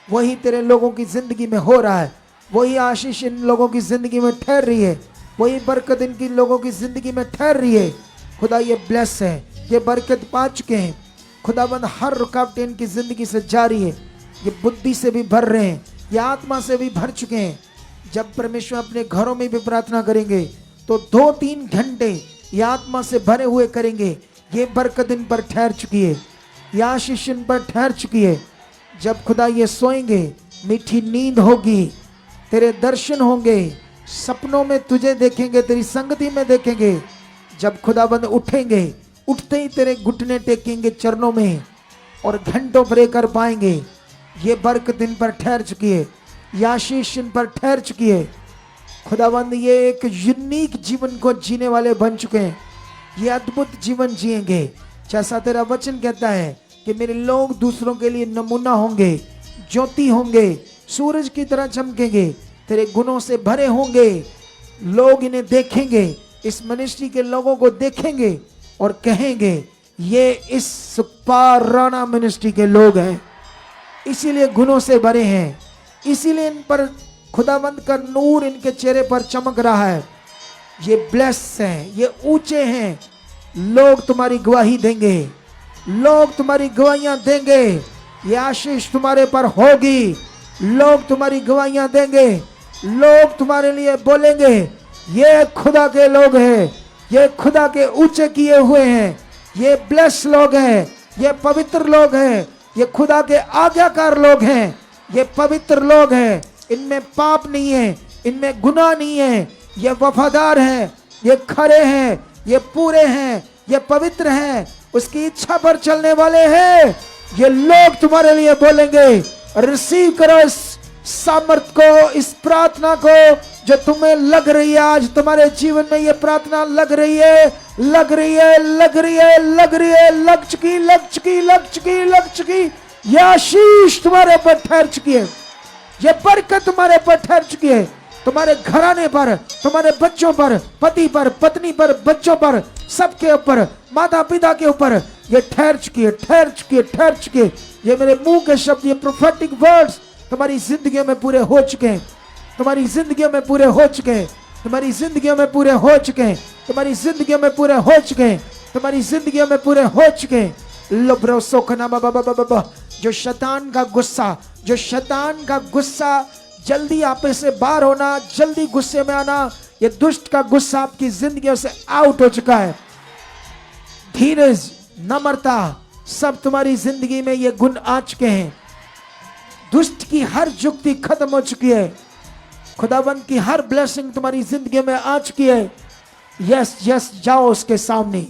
वही तेरे लोगों की जिंदगी में हो रहा है। वही आशीष इन लोगों की जिंदगी में ठहर रही है। वही बरकत इनकी लोगों की जिंदगी में ठहर रही है। खुदा ये ब्लेस है, ये बरकत पा चुके हैं। खुदाबंद हर रुकावट इनकी जिंदगी से जारी है। ये बुद्धि से भी भर रहे हैं, ये आत्मा से भी भर चुके हैं। जब परमेश्वर अपने घरों में भी प्रार्थना करेंगे तो 2-3 घंटे ये आत्मा से भरे हुए करेंगे। ये बरकत इन पर ठहर चुकी है, ये आशीष इन पर ठहर चुकी है। जब खुदा ये सोएंगे, मीठी नींद होगी, तेरे दर्शन होंगे, सपनों में तुझे देखेंगे, तेरी संगति में देखेंगे। जब खुदाबंद उठेंगे, उठते ही तेरे घुटने टेकेंगे चरणों में और घंटों प्रे कर पाएंगे। ये बरकत इन पर ठहर चुकी है, ये आशीष इन पर ठहर चुकी है। खुदाबंद ये एक यूनिक जीवन को जीने वाले बन चुके हैं। ये अद्भुत जीवन जिएंगे। जैसा तेरा वचन कहता है कि मेरे लोग दूसरों के लिए नमूना होंगे, ज्योति होंगे, सूरज की तरह चमकेंगे। तेरे गुणों से भरे होंगे। लोग इन्हें देखेंगे, इस मिनिस्ट्री के लोगों को देखेंगे और कहेंगे ये इस सुखपाल राणा मिनिस्ट्री के लोग हैं, इसीलिए गुणों से भरे हैं, इसीलिए इन पर खुदावंद का नूर इनके चेहरे पर चमक रहा है। ये ब्लेस हैं, ये ऊंचे हैं। लोग तुम्हारी गवाही देंगे, लोग तुम्हारी गवाहियां देंगे। ये आशीष तुम्हारे पर होगी। लोग तुम्हारी गवाहियां देंगे, लोग तुम्हारे लिए बोलेंगे ये खुदा के लोग हैं, ये खुदा के ऊंचे किए हुए हैं, ये ब्लेस लोग हैं, ये पवित्र लोग हैं, ये खुदा के आज्ञाकार लोग हैं, ये पवित्र लोग हैं। इनमें पाप नहीं है, इनमें गुनाह नहीं है, ये वफादार हैं, ये खरे हैं, ये पूरे हैं, ये पवित्र हैं, उसकी इच्छा पर चलने वाले हैं। ये लोग तुम्हारे लिए बोलेंगे। रिसीव करो इस सामर्थ को, इस प्रार्थना को जो तुम्हें लग रही है। आज तुम्हारे जीवन में ये प्रार्थना लग रही है, लग रही है, लग रही है, लग रही है, लग चुकी, लग चुकी, लग चुकी, लग चुकी। ये आशीष तुम्हारे पर ठहर चुकी है, ये बरकत तुम्हारे पर ठहर चुकी है। तुम्हारे घराने पर, तुम्हारे बच्चों पर, पति पर, पत्नी पर, बच्चों पर, सबके ऊपर, माता पिता के ऊपर ये ठहर चुकी है, ठहर चुकी है, ठहर चुकी है। ये मेरे मुंह के शब्द, ये प्रोफेटिक वर्ड्स तुम्हारी जिंदगियों में पूरे हो चुके हैं, तुम्हारी जिंदगियों में पूरे हो चुके हैं, तुम्हारी जिंदगियों में पूरे हो चुके हैं, तुम्हारी जिंदगियों में पूरे हो चुके हैं, तुम्हारी जिंदगियों में पूरे हो चुके हैं। लब्रो सोखना बाबा बाबा बाबा। जो शैतान का गुस्सा, जो शैतान का गुस्सा, जल्दी आपे से बाहर होना, जल्दी गुस्से में आना, ये दुष्ट का गुस्सा आपकी जिंदगियों से आउट हो चुका है। धीरज, नम्रता, सब तुम्हारी जिंदगी में ये गुण आ चुके हैं। दुष्ट की हर जुक्ति खत्म हो चुकी है। खुदाबंद की हर ब्लेसिंग तुम्हारी जिंदगी में आ चुकी है। यस यस, जाओ उसके सामने,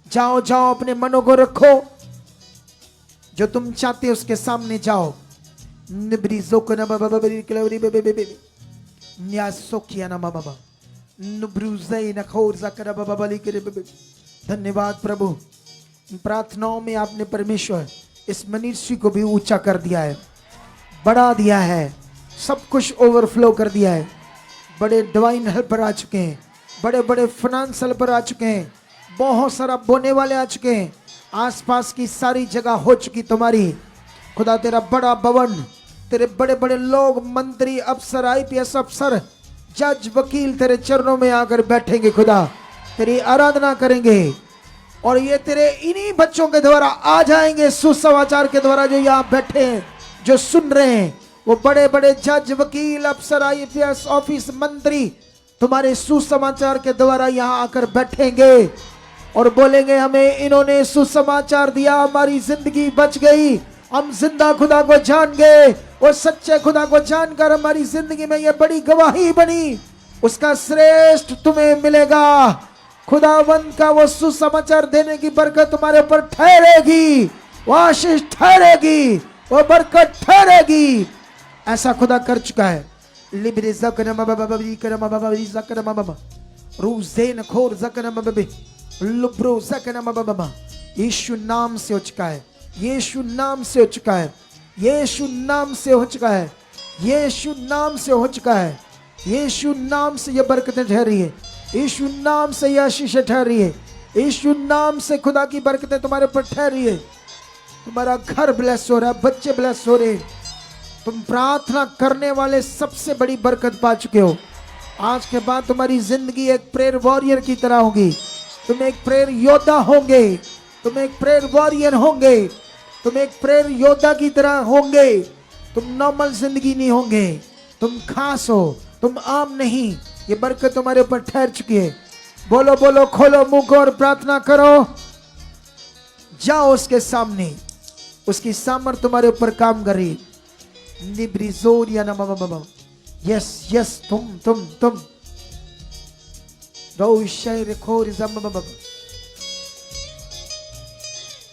जाओ जाओ, अपने मनों को रखो, जो तुम चाहते हो उसके सामने जाओ। धन्यवाद प्रभु, प्रार्थनाओं में आपने परमेश्वर इस मिनिस्ट्री को भी ऊंचा कर दिया है, बढ़ा दिया है, सब कुछ ओवरफ्लो कर दिया है। बड़े डिवाइन हेल्पर आ चुके हैं, बड़े बड़े फाइनेंस हेल्पर आ चुके हैं, बहुत सारा बोने वाले आ चुके हैं। आसपास की सारी जगह हो चुकी तुम्हारी। खुदा तेरा बड़ा भवन, तेरे बड़े बड़े लोग, मंत्री, अफसर, IPS अफसर, जज, वकील तेरे चरणों में आकर बैठेंगे। खुदा तेरी आराधना करेंगे और ये तेरे इन्हीं बच्चों के द्वारा आ जाएंगे, सुसमाचार के द्वारा, जो यहाँ बैठे हैं, जो सुन रहे हैं। वो बड़े बड़े जज, वकील, अफसर, IPS ऑफिस, मंत्री तुम्हारे सुसमाचार के द्वारा यहाँ आकर बैठेंगे और बोलेंगे हमें इन्होंने सुसमाचार दिया, हमारी जिंदगी बच गई, हम जिंदा खुदा को जान गए, और सच्चे खुदा को जानकर हमारी जिंदगी में ये बड़ी गवाही बनी। उसका श्रेष्ठ तुम्हें मिलेगा। खुदावंद का वो सुसमाचार देने की बरकत तुम्हारे ऊपर ठहरेगी, वो आशीष ठहरेगी, वो बरकत ठहरेगी। ऐसा खुदा कर चुका है। यीशु नाम से हो चुका है, यीशु नाम से हो चुका है, यीशु नाम से हो चुका है, यीशु नाम से हो चुका है, यीशु नाम से ये बरकतें ठहरी है, यीशु नाम से ये आशीषें ठहरी है, यीशु नाम से खुदा की बरकतें तुम्हारे पर ठहरी है। तुम्हारा घर ब्लेस हो रहा है, बच्चे ब्लेस हो रहे हैं। तुम प्रार्थना करने वाले सबसे बड़ी बरकत पा चुके हो। आज के बाद तुम्हारी जिंदगी एक प्रेयर वॉरियर की तरह होगी। तुम एक प्रेयर योद्धा होंगे, तुम एक प्रेयर वॉरियर होंगे, तुम एक प्रेयर योद्धा की तरह होंगे। तुम नॉर्मल जिंदगी नहीं होंगे, तुम खास हो, तुम आम नहीं। ये बरकत तुम्हारे ऊपर ठहर चुकी है। बोलो बोलो, खोलो मुंह को और प्रार्थना करो। जाओ उसके सामने, उसकी सामर्थ तुम्हारे ऊपर काम कर रही। यस यस, तुम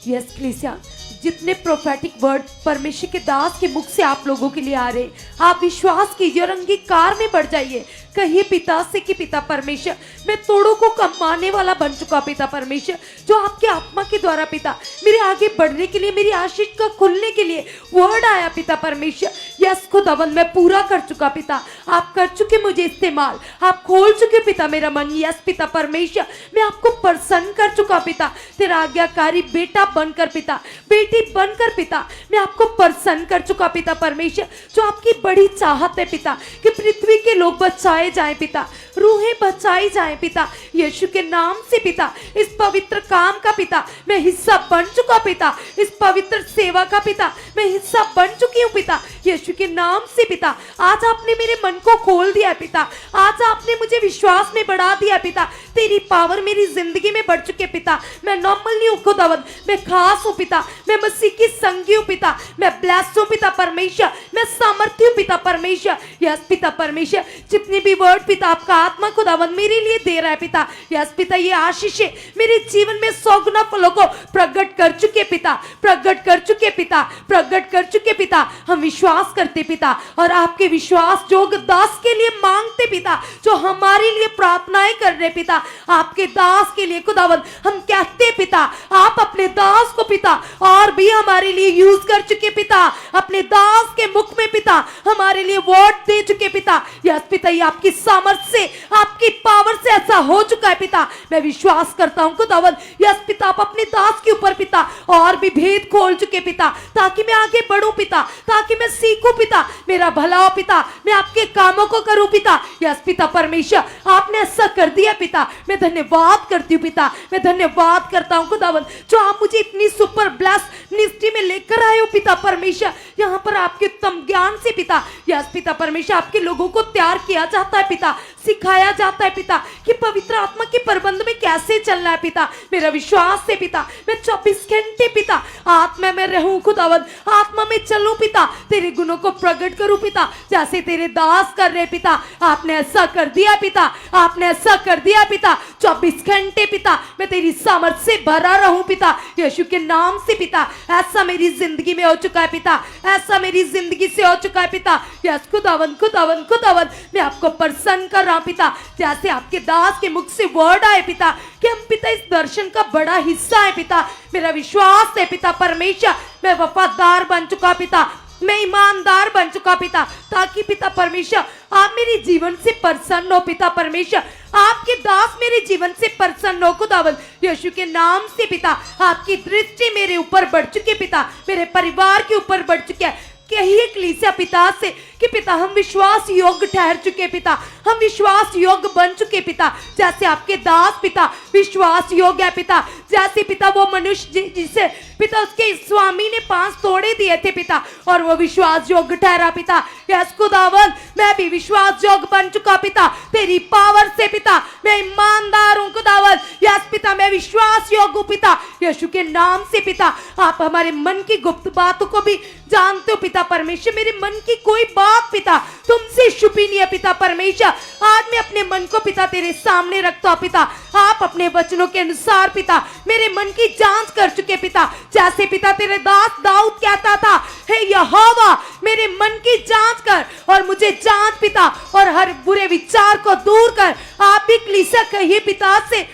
यस क्लीसिया, जितने प्रोफेटिक वर्ड परमेश्वर के दास के मुख से आप लोगों के लिए आ रहे, आप विश्वास कीजिए और अंगीकार में बढ़ जाइए। कहिए पिता से कि पिता परमेश्वर, मैं तोड़ों को कमाने वाला बन चुका पिता परमेश्वर, जो आपके आत्मा के द्वारा पिता मेरे आगे बढ़ने के लिए, मेरी आशीष का खुलने के लिए वर्ड आया पिता परमेश्वर। यस खुदावंद, मैं पूरा कर चुका पिता, आप कर चुके मुझे इस्तेमाल, आप खोल चुके पिता मेरा मन। यस पिता परमेश्वर, मैं आपको प्रसन्न कर चुका पिता, तेरा आज्ञाकारी बेटा बनकर पिता, बेटी बनकर पिता, मैं आपको प्रसन्न कर चुका पिता परमेश्वर। जो आपकी बड़ी चाहत है पिता कि पृथ्वी के लोग बचाए जाए पिता, रूहें बचाई जाए पिता, यीशु के नाम से पिता। इस पवित्र काम का पिता मैं हिस्सा बन चुका पिता, इस पवित्र सेवा का पिता मैं हिस्सा बन चुकी हूँ पिता, यीशु के नाम से पिता। आज आपने मेरे मन को खोल दिया पिता, आज आपने मुझे विश्वास में बढ़ा दिया पिता, तेरी पावर मेरी जिंदगी में बढ़ चुके पिता। मैं नॉर्मल नहीं हूँ खुदावंद, मैं खास हूँ पिता, मैं मसीह की संगी हूँ पिता, मैं ब्लेस्ड हूँ पिता परमेश्वर, मैं सामर्थ्य हूँ पिता परमेश्वर। यस पिता परमेश्वर, जितने भी वर्ड पिता आपका आत्मा खुदावंद मेरे लिए दे रहा है पिता, यस पिता, ये आशीष मेरे जीवन में 100 गुना फलों को प्रकट कर चुके पिता, प्रकट कर चुके पिता, प्रकट कर चुके पिता। हम विश्वास करते पिता और आपके विश्वास जोग दास के लिए मांगते पिता, जो हमारे लिए प्रार्थनाएं कर रहे पिता, आपके दास के लिए खुदावंद हम कहते पिता, आप अपने दास को पिता और भी हमारे लिए यूज कर चुके पिता, अपने दास के मुख में पिता हमारे लिए वर्ड दे चुके पिता। यस पिता, ये आपकी सामर्थ्य से, आपकी पावर से ऐसा हो चुका है पिता, मैं विश्वास करता हूं खुदावंद। यस पिता, आप अपने दास के ऊपर पिता और भी भेद खोल चुके पिता, ताकि मैं आगे बढ़ूं पिता, ताकि मैं सीखूं पिता, मेरा भला हो पिता, मैं आपके कामों को करूं पिता। यस पिता परमेश्वर, आपने ऐसा कर दिया पिता, मैं धन्यवाद करती हूँ पिता, मैं धन्यवाद करता हूँ खुदावंद, जो आप मुझे इतनी सुपर ब्लेस मिनिस्ट्री में लेकर आए हो पिता परमेश्वर। यहाँ पर आपके उत्तम ज्ञान से पिता, यस पिता परमेश्वर, आपके लोगों को तैयार किया जाता है पिता, सिखाया जाता है पिता कि पवित्र आत्मा के प्रबंध में कैसे चलना है पिता। मेरा विश्वास है पिता, मैं 24 घंटे पिता आत्मा में रहूं खुदावंद, आत्मा में चलूं पिता, तेरे गुणों को प्रकट करूं पिता, जैसे तेरे दास कर रहे पिता। आपने ऐसा कर दिया पिता, आपने ऐसा कर दिया पिता। 24 घंटे पिता मैं तेरी सामर्थ से भरा रहूं पिता, यीशु के नाम से पिता। ऐसा मेरी जिंदगी में हो चुका है पिता, ऐसा मेरी जिंदगी से हो चुका है पिता। यस खुदावंद, खुदावंद, खुदावंद, मैं आपको प्रसन्न कर रहा हूं पिता, जैसे आपके दास के मुख से वर्ड आए पिता कि हम पिता इस दर्शन का बड़ा हिस्सा है पिता। मेरा विश्वास है पिता परमेश्वर, मैं वफादार बन चुका पिता, मैं ईमानदार बन चुका पिता, ताकि पिता परमेश्वर आप मेरे जीवन से प्रसन्न हो पिता परमेश्वर, आपके दास मेरे जीवन से प्रसन्न हो खुदावंद, यीशु के नाम से पिता। आपकी दृष्टि मेरे ऊपर बढ़ चुकी है पिता, मेरे परिवार के ऊपर बढ़ चुकी है। कहिए कलीसिया पिता से कि पिता हम विश्वास योग्य ठहर चुके पिता, हम विश्वास योग्य बन चुके पिता, जैसे आपके दास पिता विश्वास योग्य है पिता। जैसे पिता वो मनुष्य जिसे पिता उसके स्वामी ने 5 तोड़े दिए थे पिता, और वो विश्वास योग्य ठहरा पिता। यस खुदावंद, मैं भी विश्वास योग्य बन चुका पिता, तेरी पावर से पिता मैं ईमानदार हूं खुदावंद। यस पिता, मैं विश्वास योग्य हूं पिता, यीशु के नाम से पिता। आप हमारे मन की गुप्त बातों को भी जानते हो पिता परमेश्वर, मेरे मन की कोई बात पिता तुमसे छुपी नहीं है पिता परमेश्वर। आज मैं अपने मन को पिता तेरे सामने रखता हूं पिता, आप अपने वचनों के अनुसार पिता मेरे मन की जांच कर चुके पिता, जैसे पिता तेरे दास दाऊद कहता था, हे यहोवा मेरे मन की जांच कर और मुझे जांच पिता, और हर बुरे विचार को दूर कर। आप भी कलीसिया कहिए पिता से,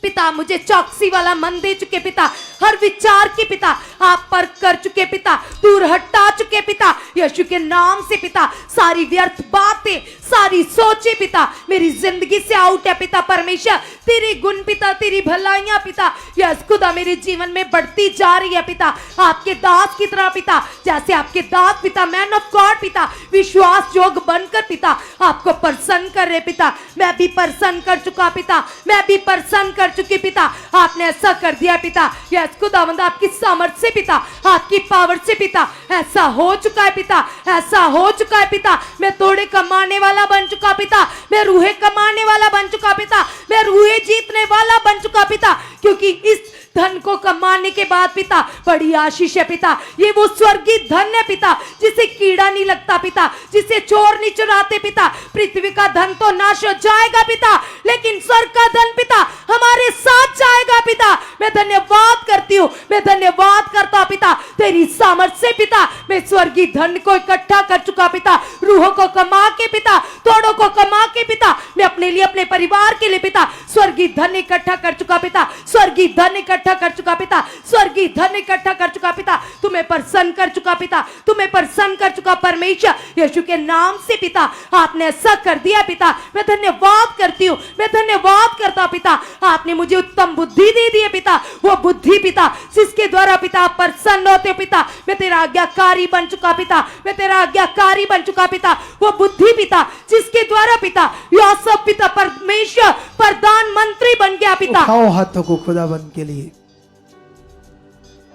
पिता मुझे चौकसी वाला मन दे चुके पिता, हर विचार की पिता आप परख कर चुके पिता, दूर हटा चुके पिता, यीशु के नाम से पिता। सारी व्यर्थ बातें, सारी सोचे पिता मेरी जिंदगी से आउट है पिता परमेश्वर। तेरे गुण पिता, तेरी भलाइयां पिता यस खुदा मेरे जीवन में बढ़ती जा रही है पिता, आपके दास की तरह पिता, जैसे आपके दास पिता मैन ऑफ गॉड पिता विश्वास योग्य बनकर पिता आपको प्रसन्न कर रहे पिता। मैं भी प्रसन्न कर चुका पिता, मैं भी प्रसन्न कर चुकी पिता, आपने ऐसा कर दिया पिता। यस खुदावंद आपकी सामर्थ से पिता, आपकी पावर से पिता ऐसा हो चुका है पिता, ऐसा हो चुका है पिता। मैं तोड़े कमाने वाला बन चुका पिता, मैं रूहे कमाने वाला बन चुका पिता, मैं रूहे जीतने वाला बन चुका पिता, क्योंकि इस धन को कमाने के बाद पिता बड़ी आशीष है पिता, ये वो स्वर्गीय धन है पिता, जिसे कीड़ा नहीं लगता पिता, जिसे चोर नहीं चुराते पिता। पृथ्वी का धन तो नाश हो जाएगा पिता, लेकिन स्वर्ग का धन पिता हमारे साथ जाएगा पिता। मैं धन्यवाद करती हूँ, मैं धन्यवाद करता हूँ पिता, तेरी सामर्थ्य से पिता मैं स्वर्गीय धन को इकट्ठा कर चुका पिता, रूहों को कमा के पिता, तोड़ों को कमा के पिता, मैं अपने लिए अपने परिवार के लिए पिता स्वर्गीय धन इकट्ठा कर चुका पिता, स्वर्गीय धन इकट्ठा कर चुका पिता, स्वर्गीय धन इकट्ठा कर चुका पिता। तुम्हें प्रसन्न कर चुका पिता, तुम्हें प्रसन्न कर चुका परमेश्वर यीशु के नाम से पिता, आपने ऐसा कर दिया पिता। मैं धन्यवाद करती हूँ, मैं धन्यवाद करता हूँ पिता, आपने मुझे उत्तम बुद्धि दे दी है पिता, वो बुद्धि पिता जिसके द्वारा पिता आप प्रसन्न होते हो पिता। मैं तेरा आज्ञाकारी बन चुका पिता, मैं तेरा आज्ञाकारी बन चुका पिता, वो बुद्धि पिता जिसके द्वारा पिता यूसुफ पिता परमेश्वर प्रधानमंत्री बन गया पिता। उठाओ हाथों को खुदाबंद के लिए,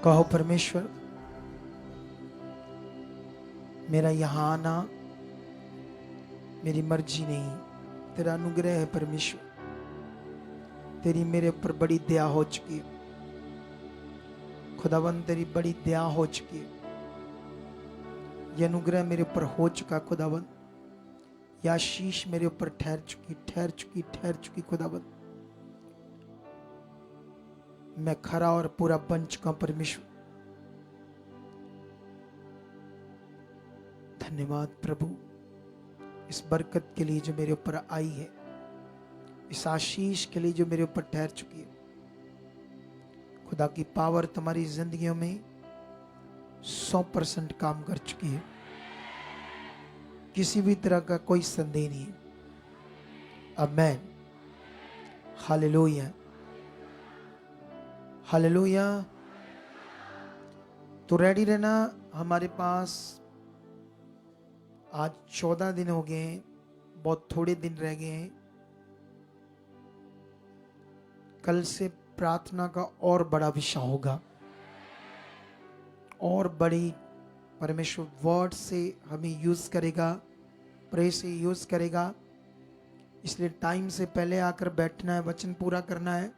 कहो परमेश्वर मेरा यहां आना मेरी मर्जी नहीं, तेरा अनुग्रह है परमेश्वर, तेरी मेरे ऊपर बड़ी दया हो चुकी है खुदाबंद, तेरी बड़ी दया हो चुकी है, यह अनुग्रह मेरे ऊपर हो चुका खुदाबंद, यह आशीष मेरे ऊपर ठहर चुकी खुदाबंद। मैं खरा और पूरा बन चुका परमेश्वर। धन्यवाद प्रभु इस बरकत के लिए जो मेरे ऊपर आई है, इस आशीष के लिए जो मेरे ऊपर ठहर चुकी है। खुदा की पावर तुम्हारी जिंदगियों में 100% काम कर चुकी है, किसी भी तरह का कोई संदेह नहीं है। आमेन, हालेलुया, हालेलुया। तो रेडी रहना, हमारे पास आज 14 दिन हो गए हैं, बहुत थोड़े दिन रह गए हैं। कल से प्रार्थना का और बड़ा विषय होगा, और बड़ी परमेश्वर वर्ड से हमें यूज करेगा, प्रे से यूज करेगा। इसलिए टाइम से पहले आकर बैठना है, वचन पूरा करना है,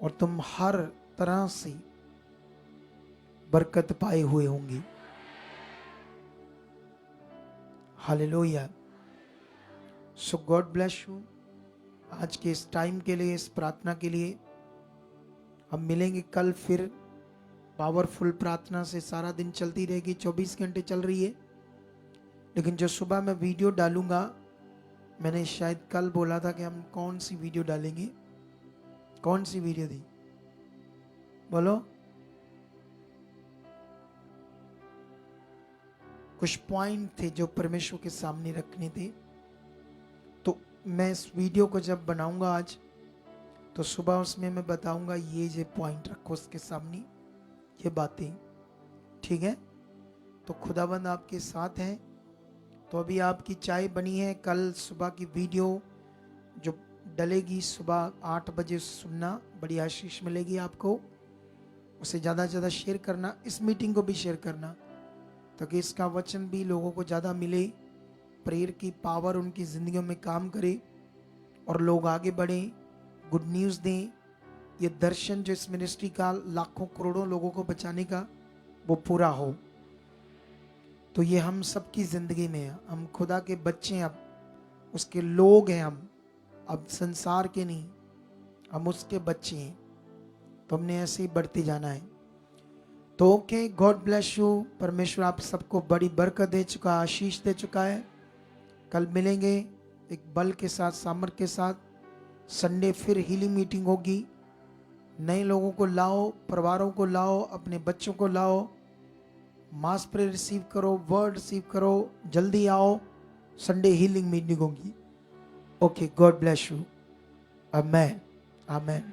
और तुम हर तरह से बरकत पाए हुए होंगे। Hallelujah. So God bless you. आज के इस टाइम के लिए, इस प्रार्थना के लिए हम मिलेंगे कल फिर। पावरफुल प्रार्थना से सारा दिन चलती रहेगी, 24 घंटे चल रही है। लेकिन जो सुबह मैं वीडियो डालूंगा, मैंने शायद कल बोला था कि हम कौन सी वीडियो डालेंगे, कौन सी वीडियो थी बोलो? कुछ पॉइंट थे जो परमेश्वर के सामने रखने थे। तो मैं इस वीडियो को जब बनाऊंगा आज, तो सुबह उसमें मैं बताऊंगा ये पॉइंट रखो उसके सामने, ये बातें, ठीक है? तो खुदाबंद आपके साथ है। तो अभी आपकी चाय बनी है, कल सुबह की वीडियो जो डलेगी सुबह 8 बजे सुनना, बड़ी आशीष मिलेगी आपको। उसे ज़्यादा से ज़्यादा शेयर करना, इस मीटिंग को भी शेयर करना, ताकि इसका वचन भी लोगों को ज़्यादा मिले, प्रेयर की पावर उनकी ज़िंदगियों में काम करे और लोग आगे बढ़ें, गुड न्यूज़ दें। ये दर्शन जो इस मिनिस्ट्री का लाखों करोड़ों लोगों को बचाने का, वो पूरा हो। तो ये हम सबकी ज़िंदगी में है, हम खुदा के बच्चे हैं, अब उसके लोग हैं हम, अब संसार के नहीं, हम उसके बच्चे हैं। तो हमने ऐसे ही बढ़ते जाना है। तो ओके, गॉड ब्लेस यू। परमेश्वर आप सबको बड़ी बरकत दे चुका, आशीष दे चुका है। कल मिलेंगे एक बल के साथ, सामर्थ के साथ। संडे फिर हीलिंग मीटिंग होगी। नए लोगों को लाओ, परिवारों को लाओ, अपने बच्चों को लाओ, मास प्रे रिसीव करो, वर्ड रिसीव करो, जल्दी आओ। संडे हीलिंग मीटिंग होगी। Okay, God bless you. Amen, amen.